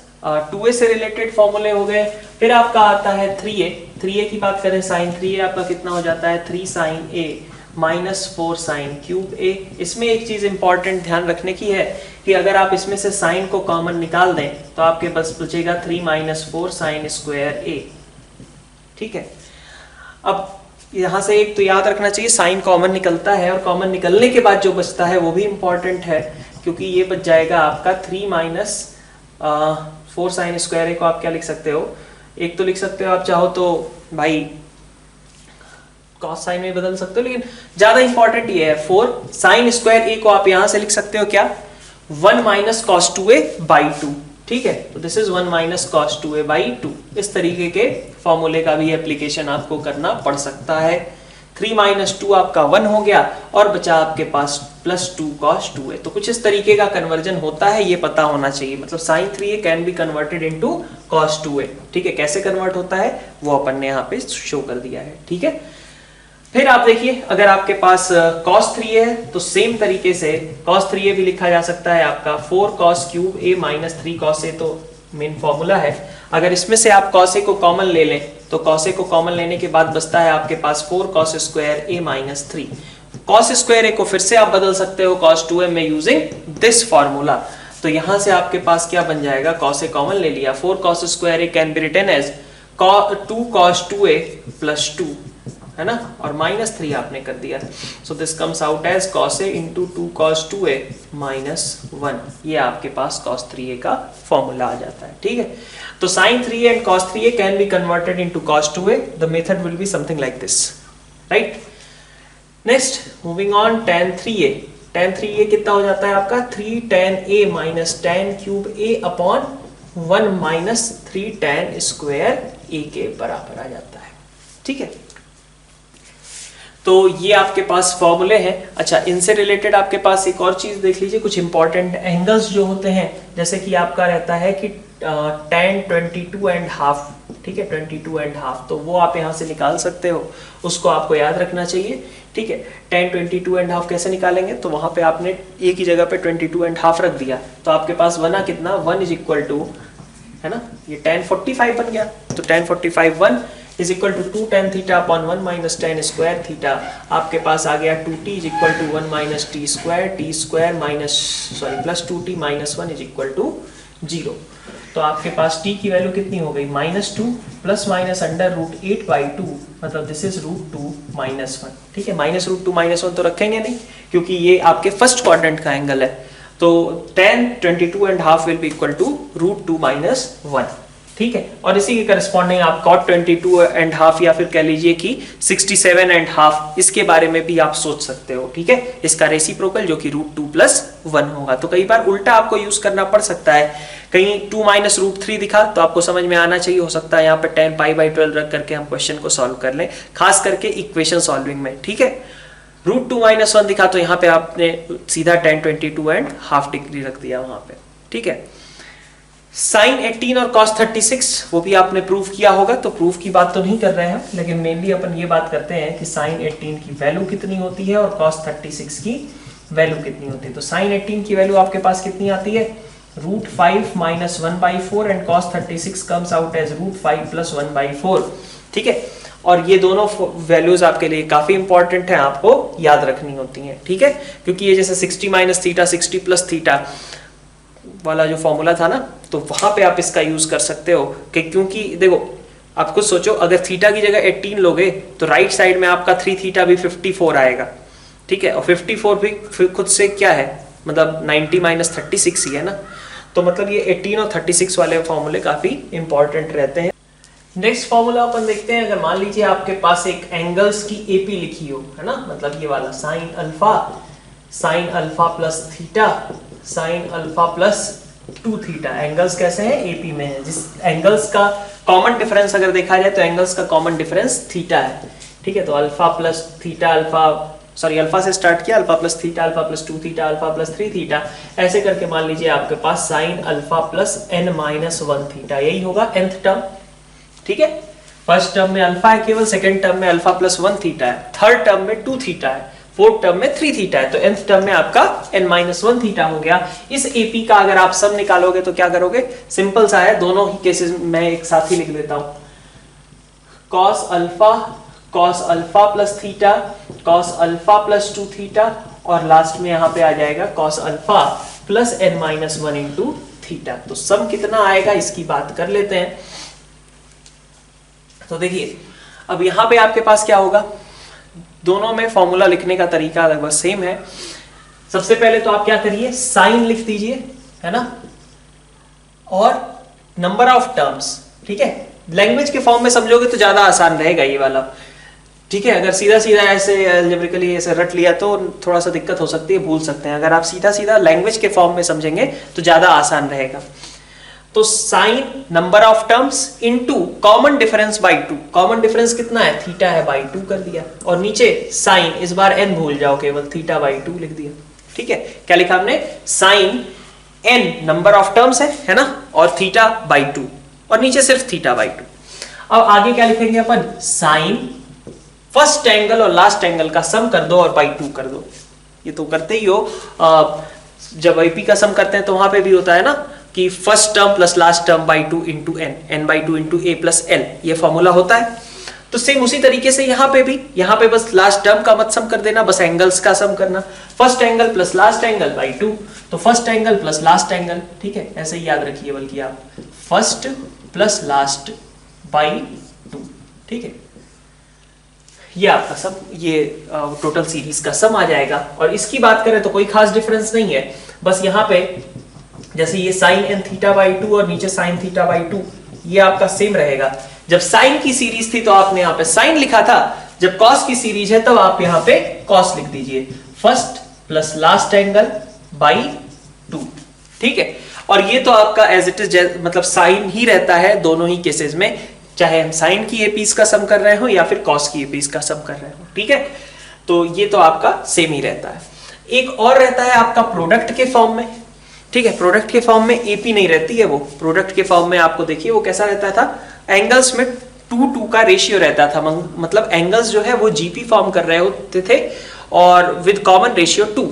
2a से रिलेटेड फॉर्मूले हो गए। फिर आपका आता है 3a। 3a की बात करें, sin 3a आपका कितना हो जाता है? 3 sin a minus 4 sine cube a। इसमें एक चीज इंपॉर्टेंट ध्यान रखने की है कि अगर आप इसमें से साइन को कॉमन निकाल दें तो आपके पास बचेगा 3 माइनस 4 साइन स्क्वायर a, ठीक है। अब यहाँ से एक तो याद रखना चाहिए, साइन कॉमन निकलता है और कॉमन निकलने के बाद जो बचता है वो भी इंपॉर्टेंट है, क्योंकि ये बच जाएगा आपका 3 माइनस 4 साइन स्क्वायर a को आप क्या लिख सकते हो? एक तो लिख सकते हो आप चाहो तो भाई cos साइन में बदल सकते हो, लेकिन ज्यादा इंपॉर्टेंट ये है 4 साइन स्क्वायर a को आप यहां से लिख सकते हो क्या? 1 माइनस cos 2a बाई 2, ठीक है। तो this is 1 minus cos 2a by 2। इस तरीके के फॉर्मूले का भी एप्लीकेशन आपको करना पड़ सकता है। 3 माइनस 2 आपका 1 हो गया और बचा आपके पास प्लस 2 cos 2a। तो कुछ इस तरीके का कन्वर्जन होता है, ये पता होना चाहिए। मतलब sin 3a can be converted into cos 2a, ठीक है। कैसे कन्वर्ट होता है वो अपन ने यहाँ पे शो कर दिया है, ठीक है। फिर आप देखिए, अगर आपके पास cos 3a है तो सेम तरीके से cos 3a भी लिखा जा सकता है आपका 4 cos cube a minus 3 cos a, तो मेन फॉर्मूला है। अगर इसमें से आप cos a को कॉमन ले लें तो cos a को कॉमन लेने के बाद बचता है आपके पास 4 cos square a minus 3। cos square a को फिर से आप बदल सकते हो cos 2a में यूजिंग दिस फॉर्मूला। तो यहां से आपके पास क्या बन जाएगा? cos a कॉमन ले लिया, 4 cos square a can be written as 2 cos 2a plus 2, है ना, और माइनस 3 आपने कर दिया। So this comes out as cos a into 2 cos 2a minus 1। ये आपके पास cos 3a का फॉर्मूला आ जाता है, ठीक है। तो sin 3a and cos 3a can be converted into cos 2a. The method will be something like this, right? Next, moving on, tan 3a. tan 3a कितना हो जाता है आपका? 3 tan a minus tan cube a upon 1 minus 3 tan square a के बराबर आ जाता है, ठीक है। तो ये आपके पास फॉर्मूले हैं। अच्छा, इनसे रिलेटेड आपके पास एक और चीज देख लीजिए, कुछ इंपॉर्टेंट एंगल्स जो होते हैं, जैसे कि आपका रहता है कि tan 22 एंड हाफ, ठीक है, 22 एंड हाफ, तो वो आप यहाँ से निकाल सकते हो, उसको आपको याद रखना चाहिए, ठीक है। tan 22 एंड हाफ कैसे निकालेंगे? तो वहां पे आपने एक ही जगह पे 22 एंड हाफ रख दिया, तो आपके पास बना कितना? 1 इज इक्वल टू, है ना, ये tan 45 बन गया। तो tan 45 1 is equal to 2 tan theta upon 1 minus tan square theta. आपके पास आ गया 2t is equal to 1 minus t square minus plus 2t minus 1 is equal to 0। तो आपके पास t की वैल्यू कितनी हो गई -2 प्लस माइनस अंडर रूट 8/2, मतलब दिस इज √2 -1। ठीक है, -√2 -1 तो रखेंगे नहीं क्योंकि ये आपके फर्स्ट क्वाड्रेंट का एंगल है, तो tan 22.5 will be equal to √2 -1। ठीक है, और इसी के करस्पॉन्डिंग आप cot 22.5 या फिर कह लीजिए कि 67.5, इसके बारे में भी आप सोच सकते हो। ठीक है, इसका रेसिप्रोकल जो कि √2 + 1 होगा। तो कई बार उल्टा आपको यूज करना पड़ सकता है, कहीं 2 - √3 दिखा तो आपको समझ में आना चाहिए, हो सकता है यहाँ पे tan π/12 रख करके हम क्वेश्चन को सॉल्व कर लें, खास करके इक्वेशन सॉल्विंग में। ठीक है, √2 - 1 दिखा तो यहाँ पे आपने सीधा tan 22.5 डिग्री रख दिया वहां पे। ठीक है, sin 18 और cos 36 वो भी आपने प्रूव किया होगा, तो प्रूफ की बात तो नहीं कर रहे हैं, लेकिन मेनली अपन ये बात करते हैं कि sin 18 की वैल्यू कितनी होती है और cos 36 की वैल्यू कितनी होती है। तो sin 18 की वैल्यू आपके पास कितनी आती है, √5 - 1/4 and cos 36 comes out as √5 + 1/4। ठीक है, और ये दोनों वैल्यूज आपके लिए काफी इंपॉर्टेंट है, आपको याद रखनी होती हैं। ठीक है, क्योंकि ये जैसे 60 - θ 60 + θ वाला जो फॉर्मूला था ना, तो वहां पे आप इसका यूज कर सकते हो कि क्योंकि देखो आप खुद सोचो, अगर थीटा की जगह 18 लोगे तो राइट साइड में आपका 3θ भी 54 आएगा। ठीक है, और 54 भी खुद से क्या है, मतलब 90 - 36 ही है ना, तो मतलब ये 18 और 36 वाले फॉर्मूले काफी इंपॉर्टेंट रहते हैं। नेक्स्ट फॉर्मूला अपन देखते हैं, अगर मान लीजिए आपके पास एक एंगल्स की एपी लिखी हो, है ना, मतलब ये वाला sin alpha plus theta sin alpha plus 2θ, angles कैसे हैं, एपी में है, जिस एंगल्स का कॉमन डिफरेंस अगर देखा जाए तो एंगल्स का कॉमन डिफरेंस थीटा है। ठीक है, तो अल्फा प्लस थीटा, अल्फा से स्टार्ट किया, alpha plus theta, alpha plus 2θ, alpha plus 3θ, ऐसे करके मान लीजिए आपके पास sin अल्फा प्लस n-1θ, यही होगा nth टर्म। ठीक है, फर्स्ट टर्म में अल्फा है केवल, सेकंड टर्म में अल्फा प्लस 1θ है, थर्ड टर्म में 2θ है, फोर्थ टर्म में 3θ है, तो nth टर्म में आपका n-1θ हो गया। इस एपी का अगर आप सब निकालोगे तो क्या करोगे, सिंपल सा है, दोनों ही केसेस मैं एक साथ ही लिख देता हूं, cos alpha plus theta, cos alpha plus 2θ, और लास्ट में यहां पे आ जाएगा cos alpha plus n-1 into theta. तो सम कितना आएगा इसकी बात कर लेते हैं। तो देखिए अब यहां पे आपके पास क्या होगा, दोनों में फॉर्मूला लिखने का तरीका लगभग सेम है। सबसे पहले तो आप क्या करिए, साइन लिख दीजिए, है ना, और नंबर ऑफ टर्म्स। ठीक है, लैंग्वेज के फॉर्म में समझोगे तो ज्यादा आसान रहेगा ये वाला। ठीक है, अगर सीधा सीधा ऐसे अलजेब्रिकली ऐसे रट लिया तो थोड़ा सा दिक्कत हो सकती है, भूल सकते हैं। अगर आप सीधा सीधा लैंग्वेज के फॉर्म में समझेंगे तो ज्यादा आसान रहेगा। तो sine number of terms into common difference by 2, common difference कितना है, थीटा है, बाई 2 कर दिया, और नीचे साइन, इस बार n भूल जाओ, केवल थीटा बाई 2 लिख दिया। ठीक है, क्या लिखा हमने, sine n number of terms है ना, और थीटा बाई 2, और नीचे सिर्फ थीटा बाई 2। अब आगे क्या लिखेंगे अपन, साइन फर्स्ट एंगल और लास्ट एंगल का सम कर दो और बाई 2 कर दो। ये तो करते ही हो, जब आईपी का सम करते हैं तो वहां पे भी होता है ना कि first term plus last term by 2 into n by 2 into a plus l, ये फॉर्मूला होता है। तो सेम उसी तरीके से यहाँ पे भी, यहाँ पे बस लास्ट टर्म का मत सम कर देना, बस एंगल्स का सम करना, first angle plus last angle by 2, तो first angle plus last angle. ठीक है, ऐसे ही याद रखिए, बल्कि आप फर्स्ट प्लस लास्ट बाई 2। ठीक है, ये आपका सम, ये टोटल सीरीज का सम आ जाएगा। और इसकी बात करें तो कोई खास डिफरेंस नहीं है, बस यहाँ पे जैसे ये साइन n थीटा बाई 2 और नीचे साइन थीटा बाई 2, ये आपका सेम रहेगा। जब साइन की सीरीज थी तो आपने यहाँ पे साइन लिखा था, जब कॉस की सीरीज है तब आप यहाँ पे कॉस लिख दीजिए, first plus last angle by 2। ठीक है, और ये तो आपका एज इट इज, मतलब साइन ही रहता है दोनों ही केसेस में, चाहे हम साइन की एपीस का सम कर रहे हो या फिर कॉस की एपीस का सम कर रहे हो। ठीक है, तो ये तो आपका सेम ही रहता है। एक और रहता है आपका प्रोडक्ट के फॉर्म में। ठीक है, प्रोडक्ट के फॉर्म में एपी नहीं रहती है, वो प्रोडक्ट के फॉर्म में आपको देखिए वो कैसा रहता था, एंगल्स में 2:2 का रेशियो रहता था, मतलब एंगल्स जो है वो जीपी फॉर्म कर रहे होते थे और विद कॉमन रेशियो 2।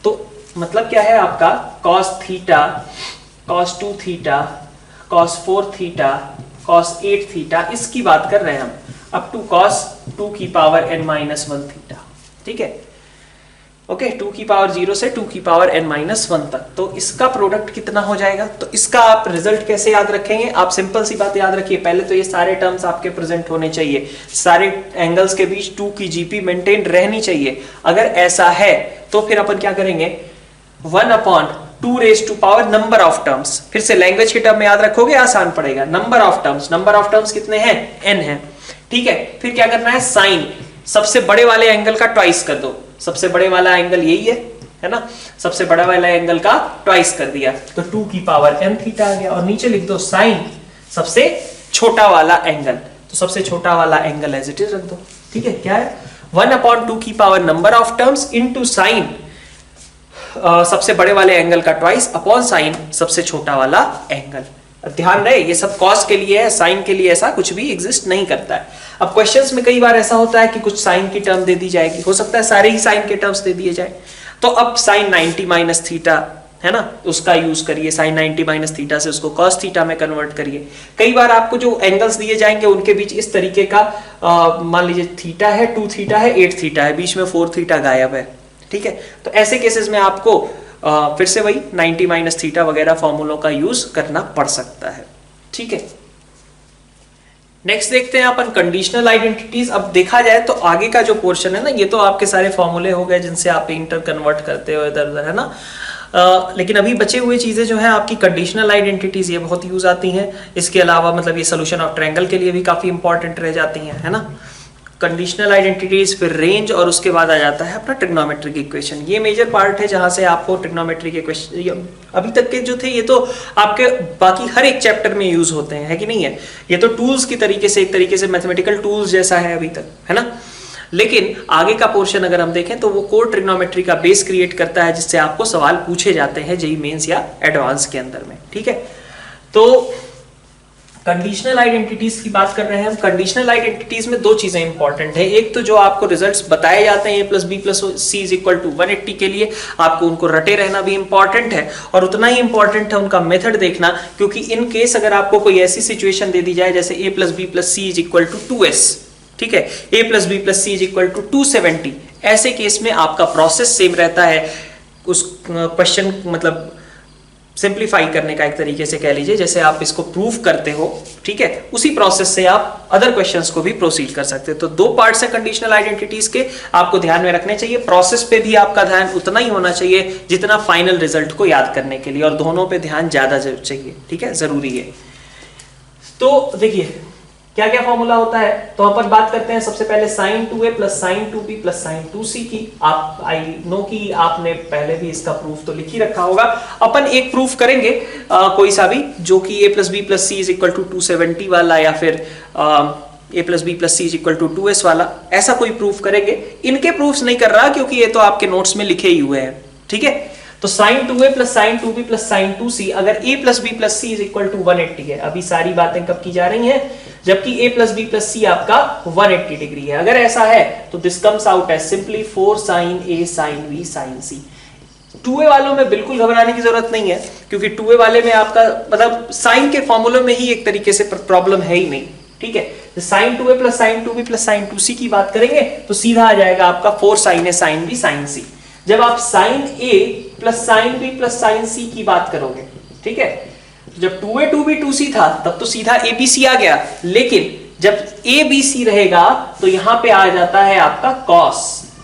तो मतलब क्या है आपका, cos theta, cos 2 theta, cos 4 theta, cos 8 theta, इसकी बात कर रहे हैं हम, अप टू cos 2 की पावर n-1 थीटा। ठीक है, ओके 2 की पावर 0 से 2 की पावर n-1 तक। तो इसका प्रोडक्ट कितना हो जाएगा? तो इसका आप रिजल्ट कैसे याद रखेंगे? आप सिंपल सी बात याद रखिए, पहले तो ये सारे टर्म्स आपके प्रेजेंट होने चाहिए, सारे एंगल्स के बीच 2 की जीपी मेंटेन रहनी चाहिए। अगर ऐसा है तो फिर अपन क्या करेंगे, 1/2 raise to power number of terms. फिर से लैंग्वेज के टर्म में याद रखोगे, आसान पड़ेगा। नंबर ऑफ टर्म्स कितने हैं? n है, ठीक है। फिर क्या करना है, साइन सबसे बड़े वाले एंगल का ट्वाइस कर दो। सबसे बड़े वाला एंगल यही है ना, सबसे बड़ा वाला एंगल का ट्वाइस कर दिया तो 2 की पावर n थीटा आ गया। और नीचे लिख दो साइन सबसे छोटा वाला एंगल, तो सबसे छोटा वाला एंगल एज इट इज रख दो, ठीक है। क्या है, 1/2 की power number of terms into sine सबसे बड़े वाले एंगल का ट्वाइस अपॉन साइन सबसे छोटा वाला एंगल। ध्यान रहे ये सब कॉस के लिए है, साइन के लिए ऐसा कुछ भी एग्जिस्ट नहीं करता है। अब क्वेश्चंस में कई बार ऐसा होता है कि कुछ साइन की टर्म दे दी जाएगी, हो सकता है सारे ही साइन के टर्म्स दे दिए जाए। तो अब साइन 90 माइनस थीटा है ना, उसका यूज करिए, साइन 90 माइनस थीटा से उसको कॉस थीटा में कन्वर्ट करिए। कई बार आपको जो एंगल्स दिए जाएंगे उनके बीच इस तरीके का मान लीजिए थीटा है, 2 थीटा है, 8 थीटा है, बीच में 4 थीटा गायब है, ठीक है। तो ऐसे केसेस में आपको फिर से वही 90 माइनस थीटा वगैरह फॉर्मूलों का यूज करना पड़ सकता है, ठीक है। नेक्स्ट देखते हैं अपन कंडीशनल आइडेंटिटीज। अब देखा जाए तो आगे का जो पोर्शन है ना, ये तो आपके सारे फॉर्मूले हो गए जिनसे आप इंटर कन्वर्ट करते हो इधर उधर, है ना। लेकिन अभी बचे हुए चीजें जो है आपकी कंडीशनल आइडेंटिटीज, ये बहुत यूज आती हैं। इसके अलावा मतलब ये सोल्यूशन ऑफ ट्रायंगल के लिए भी काफी इंपॉर्टेंट रह जाती हैं, है ना। कंडीशनल आइडेंटिटीज, फिर रेंज, और उसके बाद आ जाता है अपना ट्रिग्नोमेट्रिक इक्वेशन। ये मेजर पार्ट है जहां से आपको ट्रिग्नोमेट्रिक इक्वेशन अभी तक के जो थे ये तो आपके बाकी हर एक चैप्टर में यूज होते हैं, है कि नहीं है। ये तो टूल्स की तरीके से, एक तरीके से मैथमेटिकल टूल्स जैसा है अभी तक, है ना। लेकिन आगे का पोर्शन अगर हम देखें तो वो कोर ट्रिग्नोमेट्री का बेस क्रिएट करता है जिससे आपको सवाल पूछे जाते हैं जेईई मेंस या एडवांस के अंदर में, ठीक है। तो कंडीशनल आइडेंटिटीज की बात कर रहे हैं हम। कंडीशनल आइडेंटिटीज में दो चीजें इंपॉर्टेंट है। एक तो जो आपको रिजल्ट्स बताए जाते हैं a + b + c = 180 के लिए, आपको उनको रटे रहना भी इंपॉर्टेंट है, और उतना ही इंपॉर्टेंट है उनका मेथड देखना, क्योंकि इन केस अगर आपको कोई ऐसी सिचुएशन दे दी जाए जैसे a + b + c = 2s, ठीक है, a + b + c = 270, ऐसे केस में आपका प्रोसेस सेम रहता है। उस क्वेश्चन मतलब सिंप्लीफाई करने का एक तरीके से कह लीजिए, जैसे आप इसको प्रूव करते हो, ठीक है, उसी प्रोसेस से आप अदर क्वेश्चंस को भी प्रोसीड कर सकते हो। तो दो पार्ट्स है कंडीशनल आइडेंटिटीज के, आपको ध्यान में रखने चाहिए। प्रोसेस पे भी आपका ध्यान उतना ही होना चाहिए जितना फाइनल रिजल्ट को याद करने के लिए, और दोनों पे ध्यान ज्यादा चाहिए, ठीक है, जरूरी है। तो देखिए क्या क्या फॉर्मूला होता है। तो अपन बात करते हैं सबसे पहले sin 2a + sin 2b + sin 2c की। आप आई नो कि आपने पहले भी इसका प्रूफ तो लिख ही रखा होगा। अपन एक प्रूफ करेंगे कोई सा भी, जो कि a + b + c = 270 वाला, या फिर a + b + c = 2s वाला, ऐसा कोई प्रूफ करेंगे। इनके प्रूफ्स नहीं कर रहा क्योंकि ये तो आपके नोट्स में लिखे ही हुए हैं, ठीक है। तो sin 2a + sin 2b + sin 2c, अगर a + b + c = 180 है, अभी सारी बातें कब की जा रही हैं, जबकि a + b + c आपका 180 डिग्री है। अगर ऐसा है तो this comes out as simply 4 sin a sin b sin c। 2a वालों में बिल्कुल घबराने की जरूरत नहीं है, क्योंकि 2a वाले में आपका मतलब साइन के फॉर्मूले में ही एक तरीके से प्रॉब्लम है ही नहीं, ठीक है। sin 2a + sin 2b + sin 2c की बात करेंगे तो सीधा आ जाएगा आपका 4 sin a sin b sin c। जब आप sin a + sin b + sin c की बात करोगे, ठीक है, जब 2a 2b 2c था तब तो सीधा abc आ गया, लेकिन जब abc रहेगा तो यहां पे आ जाता है आपका cos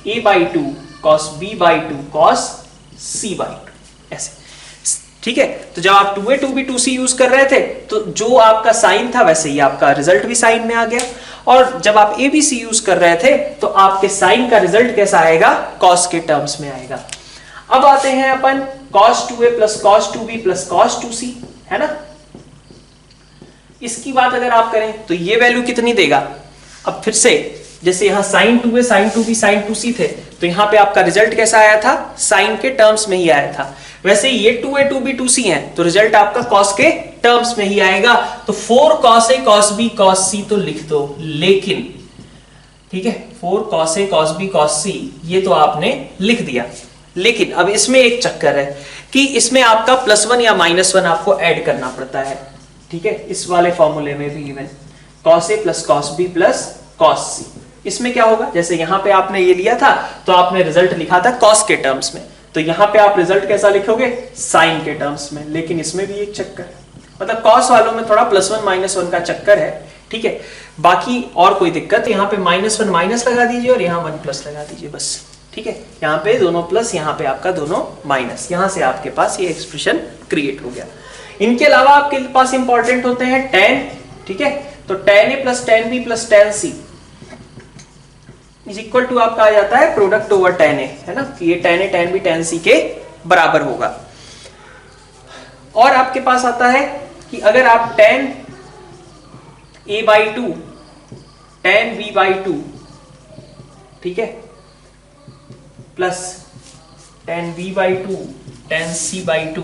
a/2 cos b/2 cos c/2, ऐसे, ठीक है। तो जब आप 2a 2b 2c यूज कर रहे थे तो जो आपका साइन था वैसे ही आपका रिजल्ट भी साइन में आ गया, और जब आप abc यूज कर रहे थे तो आपके साइन का रिजल्ट कैसा आएगा, cos के टर्म्स में आएगा। अब आते हैं अपन cos 2a + cos 2b + cos 2c, है ना। इसकी बात अगर आप करें तो ये वैल्यू कितनी देगा। अब फिर से जैसे यहां sin 2a sin 2b sin 2c थे, तो यहां पे आपका रिजल्ट कैसा आया था, साइन के टर्म्स में ही आया था। वैसे ये 2a 2b 2c है तो रिजल्ट आपका cos के टर्म्स में ही आएगा। तो 4 cos a cos b cos c तो लिख दो, लेकिन ठीक है 4 cos a cos b cos c ये तो आपने लिख दिया, लेकिन अब इसमें एक चक्कर है कि इसमें आपका +1 या -1 आपको ऐड करना पड़ता है, ठीक है। इस वाले फॉर्मूले में भी even cos a + cos b + cos c, इसमें क्या होगा, जैसे यहाँ पे आपने ये लिया था तो आपने रिजल्ट लिखा था कॉस के टर्म्स में, तो यहाँ पे आप रिजल्ट कैसा लिखोगे, साइन के टर्म्स में। लेकिन इसमें भी एक चक्कर है, मतलब कॉस वालों में थोड़ा +1 -1 का चक्कर है, ठीक है। बाकी और कोई दिक्कत, यहाँ पे -1 माइनस लगा दीजिए और यहाँ 1 प्लस लगा दीजिए बस, ठीक है। यहाँ पे दोनों प्लस, यहाँ पे आपका दोनों माइनस, यहाँ से आपके पास ये एक्सप्रेशन क्रिएट हो गया। इनके अलावा आपके पास इंपॉर्टेंट होते हैं tan, ठीक है। तो tan A + tan B + tan C is equal to आपका आ जाता है प्रोडक्ट ओवर tan A, है ना। ये tan A tan B tan C के बराबर होगा। और आपके पास आता है कि अगर आप tan A/2 tan B/2, ठीक है, plus tan B/2 tan C/2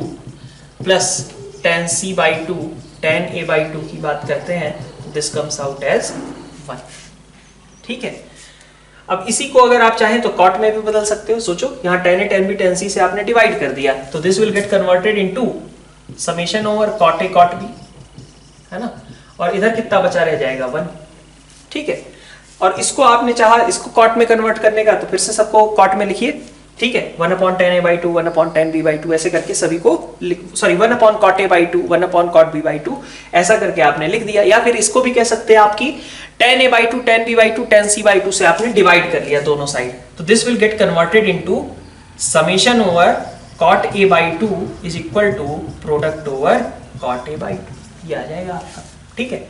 plus tan C/2 tan A/2 की बात करते हैं, दिस कम्स आउट एज 1, ठीक है। अब इसी को अगर आप चाहें तो कॉट में भी बदल सकते हो। सोचो यहाँ tan A tan B tan C से आपने डिवाइड कर दिया, तो this will get converted into summation over cot A cot B, है ना। और इधर कितना बचा रह जाएगा, 1, ठीक है। और इसको आपने चाहा इसको कॉट में कन्वर्ट करने का, तो फिर से सबको कॉट में लिखिए, ठीक है। 1/tan A/2 1/tan B/2 ऐसे करके सभी को, sorry 1/cot A/2 1/cot B/2 ऐसा करके आपने लिख दिया। या फिर इसको भी कह सकते हैं आपकी tan A/2 tan B/2 tan C/2 से आपने डिवाइड कर लिया दोनों साइड, तो this will get converted into summation over cot A/2 is equal to product over cot A/2, ये आ जाएगा आपका, ठीक है।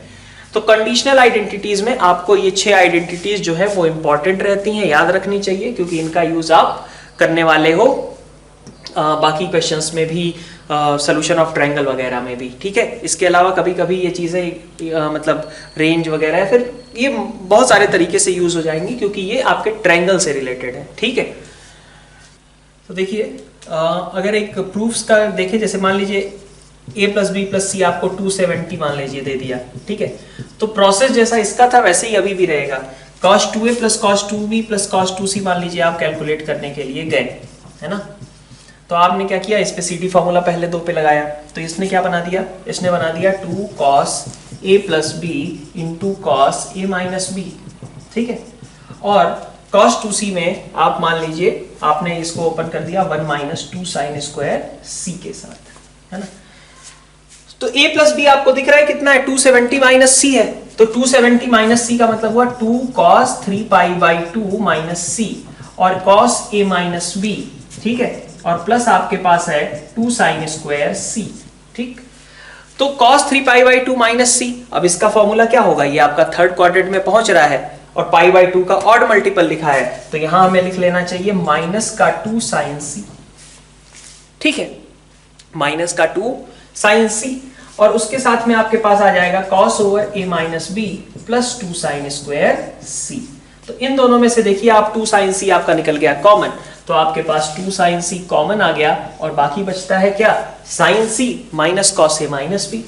तो कंडीशनल आइडेंटिटीज में आपको ये 6 आइडेंटिटीज जो है वो इंपॉर्टेंट रहती हैं, याद रखनी चाहिए, क्योंकि इनका यूज आप करने वाले हो बाकी क्वेश्चंस में भी, सोल्यूशन ऑफ ट्रायंगल वगैरह में भी, ठीक है। इसके अलावा कभी कभी ये चीजें मतलब रेंज वगैरह, फिर ये बहुत सारे तरीके से यूज हो जाएंगी, क्योंकि ये आपके ट्रायंगल से रिलेटेड है, ठीक है। तो देखिए अगर एक प्रूफ्स का देखें, जैसे मान लीजिए A + B + C आपको 270 मान लीजिए दे दिया, ठीक है। तो प्रोसेस जैसा इसका था वैसे ही अभी भी रहेगा। cos 2A + cos 2B + cos 2C मान लीजिए आप कैलकुलेट करने के लिए गए, है ना। तो आपने क्या किया, इस पे CD फॉर्मूला पहले 2 पे लगाया, तो इसने क्या बना दिया, इसने बना दिया 2 cos A + B * cos A - B, ठीक है। और cos 2C में आप मान लीजिए आपने इसको ओपन कर दिया 1 - 2 sin² C के साथ, है ना। तो A + B आपको दिख रहा है कितना है, 270 - C है, तो 270 - C का मतलब हुआ 2 cos 3π/2 - C और cos A - B, ठीक है। और प्लस आपके पास है 2 sin² C, ठीक। तो cos 3π/2 - C, अब इसका फॉर्मूला क्या होगा, ये आपका थर्ड क्वाड्रेंट में पहुंच रहा है और π/2 का ऑड मल्टीपल लिखा है, तो यहां हमें लिख लेना चाहिए -2 sin C, ठीक है, -2 sin C। और उसके साथ में आपके पास आ जाएगा cos A - B + 2 sin² C। तो इन दोनों में से देखिए आप 2 sin C आपका निकल गया कॉमन, तो आपके पास 2 sin C कॉमन आ गया और बाकी बचता है क्या, sin C - cos A - B।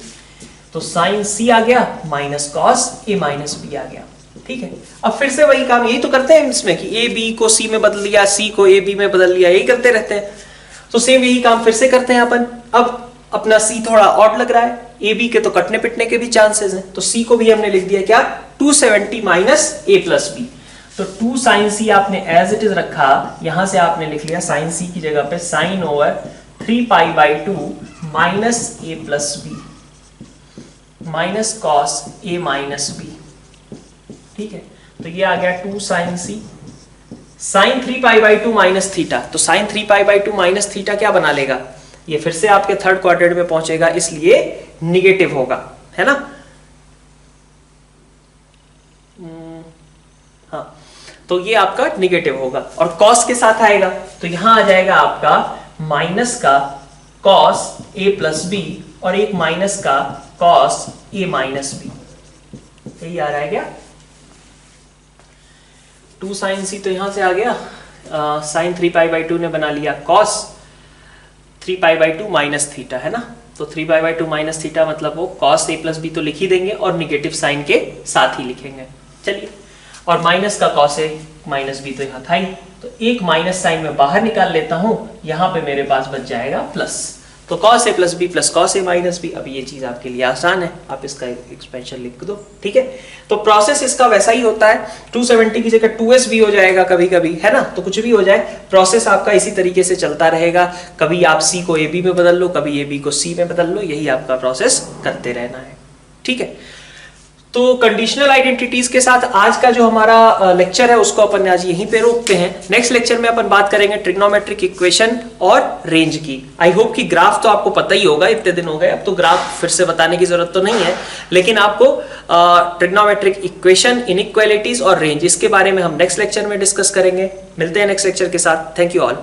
तो sin C आ गया -cos A - B आ गया, ठीक है। अब फिर से वही काम, यही तो करते हैं इसमें कि A B को C में बदल लिया, C को A B में बदल लिया, यही करते रहते हैं। तो सेम यही काम फिर से करते हैं अपन। अब अपना C थोड़ा ऑड लग रहा है, A B के तो कटने पिटने के भी चांसेस हैं, तो C को भी हमने लिख दिया क्या, 270 - A + B। तो 2 sin C आपने एज इट इज रखा, यहां से आपने लिख लिया sin C की जगह पे sin over 3π/2 - A + B - cos A - B, ठीक है। तो ये आ गया 2 sin C sin 3π/2 - थीटा, तो sin 3π/2 - थीटा क्या बना लेगा, ये फिर से आपके थर्ड क्वाड्रेंट में पहुंचेगा, इसलिए निगेटिव होगा, है ना। हाँ, तो ये आपका निगेटिव होगा और cos के साथ आएगा, तो यहां आ जाएगा आपका माइनस का cos A + B और एक माइनस का cos A - B, यही आ रहा है क्या। 2 sin C तो यहां से आ गया, sin 3π/2 ने बना लिया cos 3π/2 - थीटा, है ना। तो 3π/2 - थीटा मतलब वो cos A + B तो लिख ही देंगे और निगेटिव साइन के साथ ही लिखेंगे, चलिए। और माइनस का cos A - B तो यहाँ था ही, तो एक माइनस साइन में बाहर निकाल लेता हूं, यहां पे मेरे पास बच जाएगा प्लस। तो cos a प्लस बी प्लस cos a माइनस बी। अब ये चीज आपके लिए आसान है, आप इसका एक्सपेंशन लिख दो, ठीक है। तो प्रोसेस इसका वैसा ही होता है, 270 की जगह 2s भी हो जाएगा कभी कभी, है ना, तो कुछ भी हो जाए, प्रोसेस आपका इसी तरीके से चलता रहेगा। कभी आप c को ab में बदल लो, कभी ab को c में बदल लो, यही आपका प्रोसेस करते रहना है, ठीक है। तो कंडीशनल आइडेंटिटीज के साथ आज का जो हमारा लेक्चर है उसको अपन आज यहीं पे रोकते हैं। नेक्स्ट लेक्चर में अपन बात करेंगे ट्रिग्नोमेट्रिक इक्वेशन और रेंज की। आई होप कि ग्राफ तो आपको पता ही होगा, इतने दिन हो गए, अब तो ग्राफ फिर से बताने की जरूरत तो नहीं है, लेकिन आपको ट्रिग्नोमेट्रिक इक्वेशन, इनइक्वालिटीज और रेंज, इसके बारे में हम नेक्स्ट लेक्चर में डिस्कस करेंगे। मिलते हैं नेक्स्ट लेक्चर के साथ। Thank you all.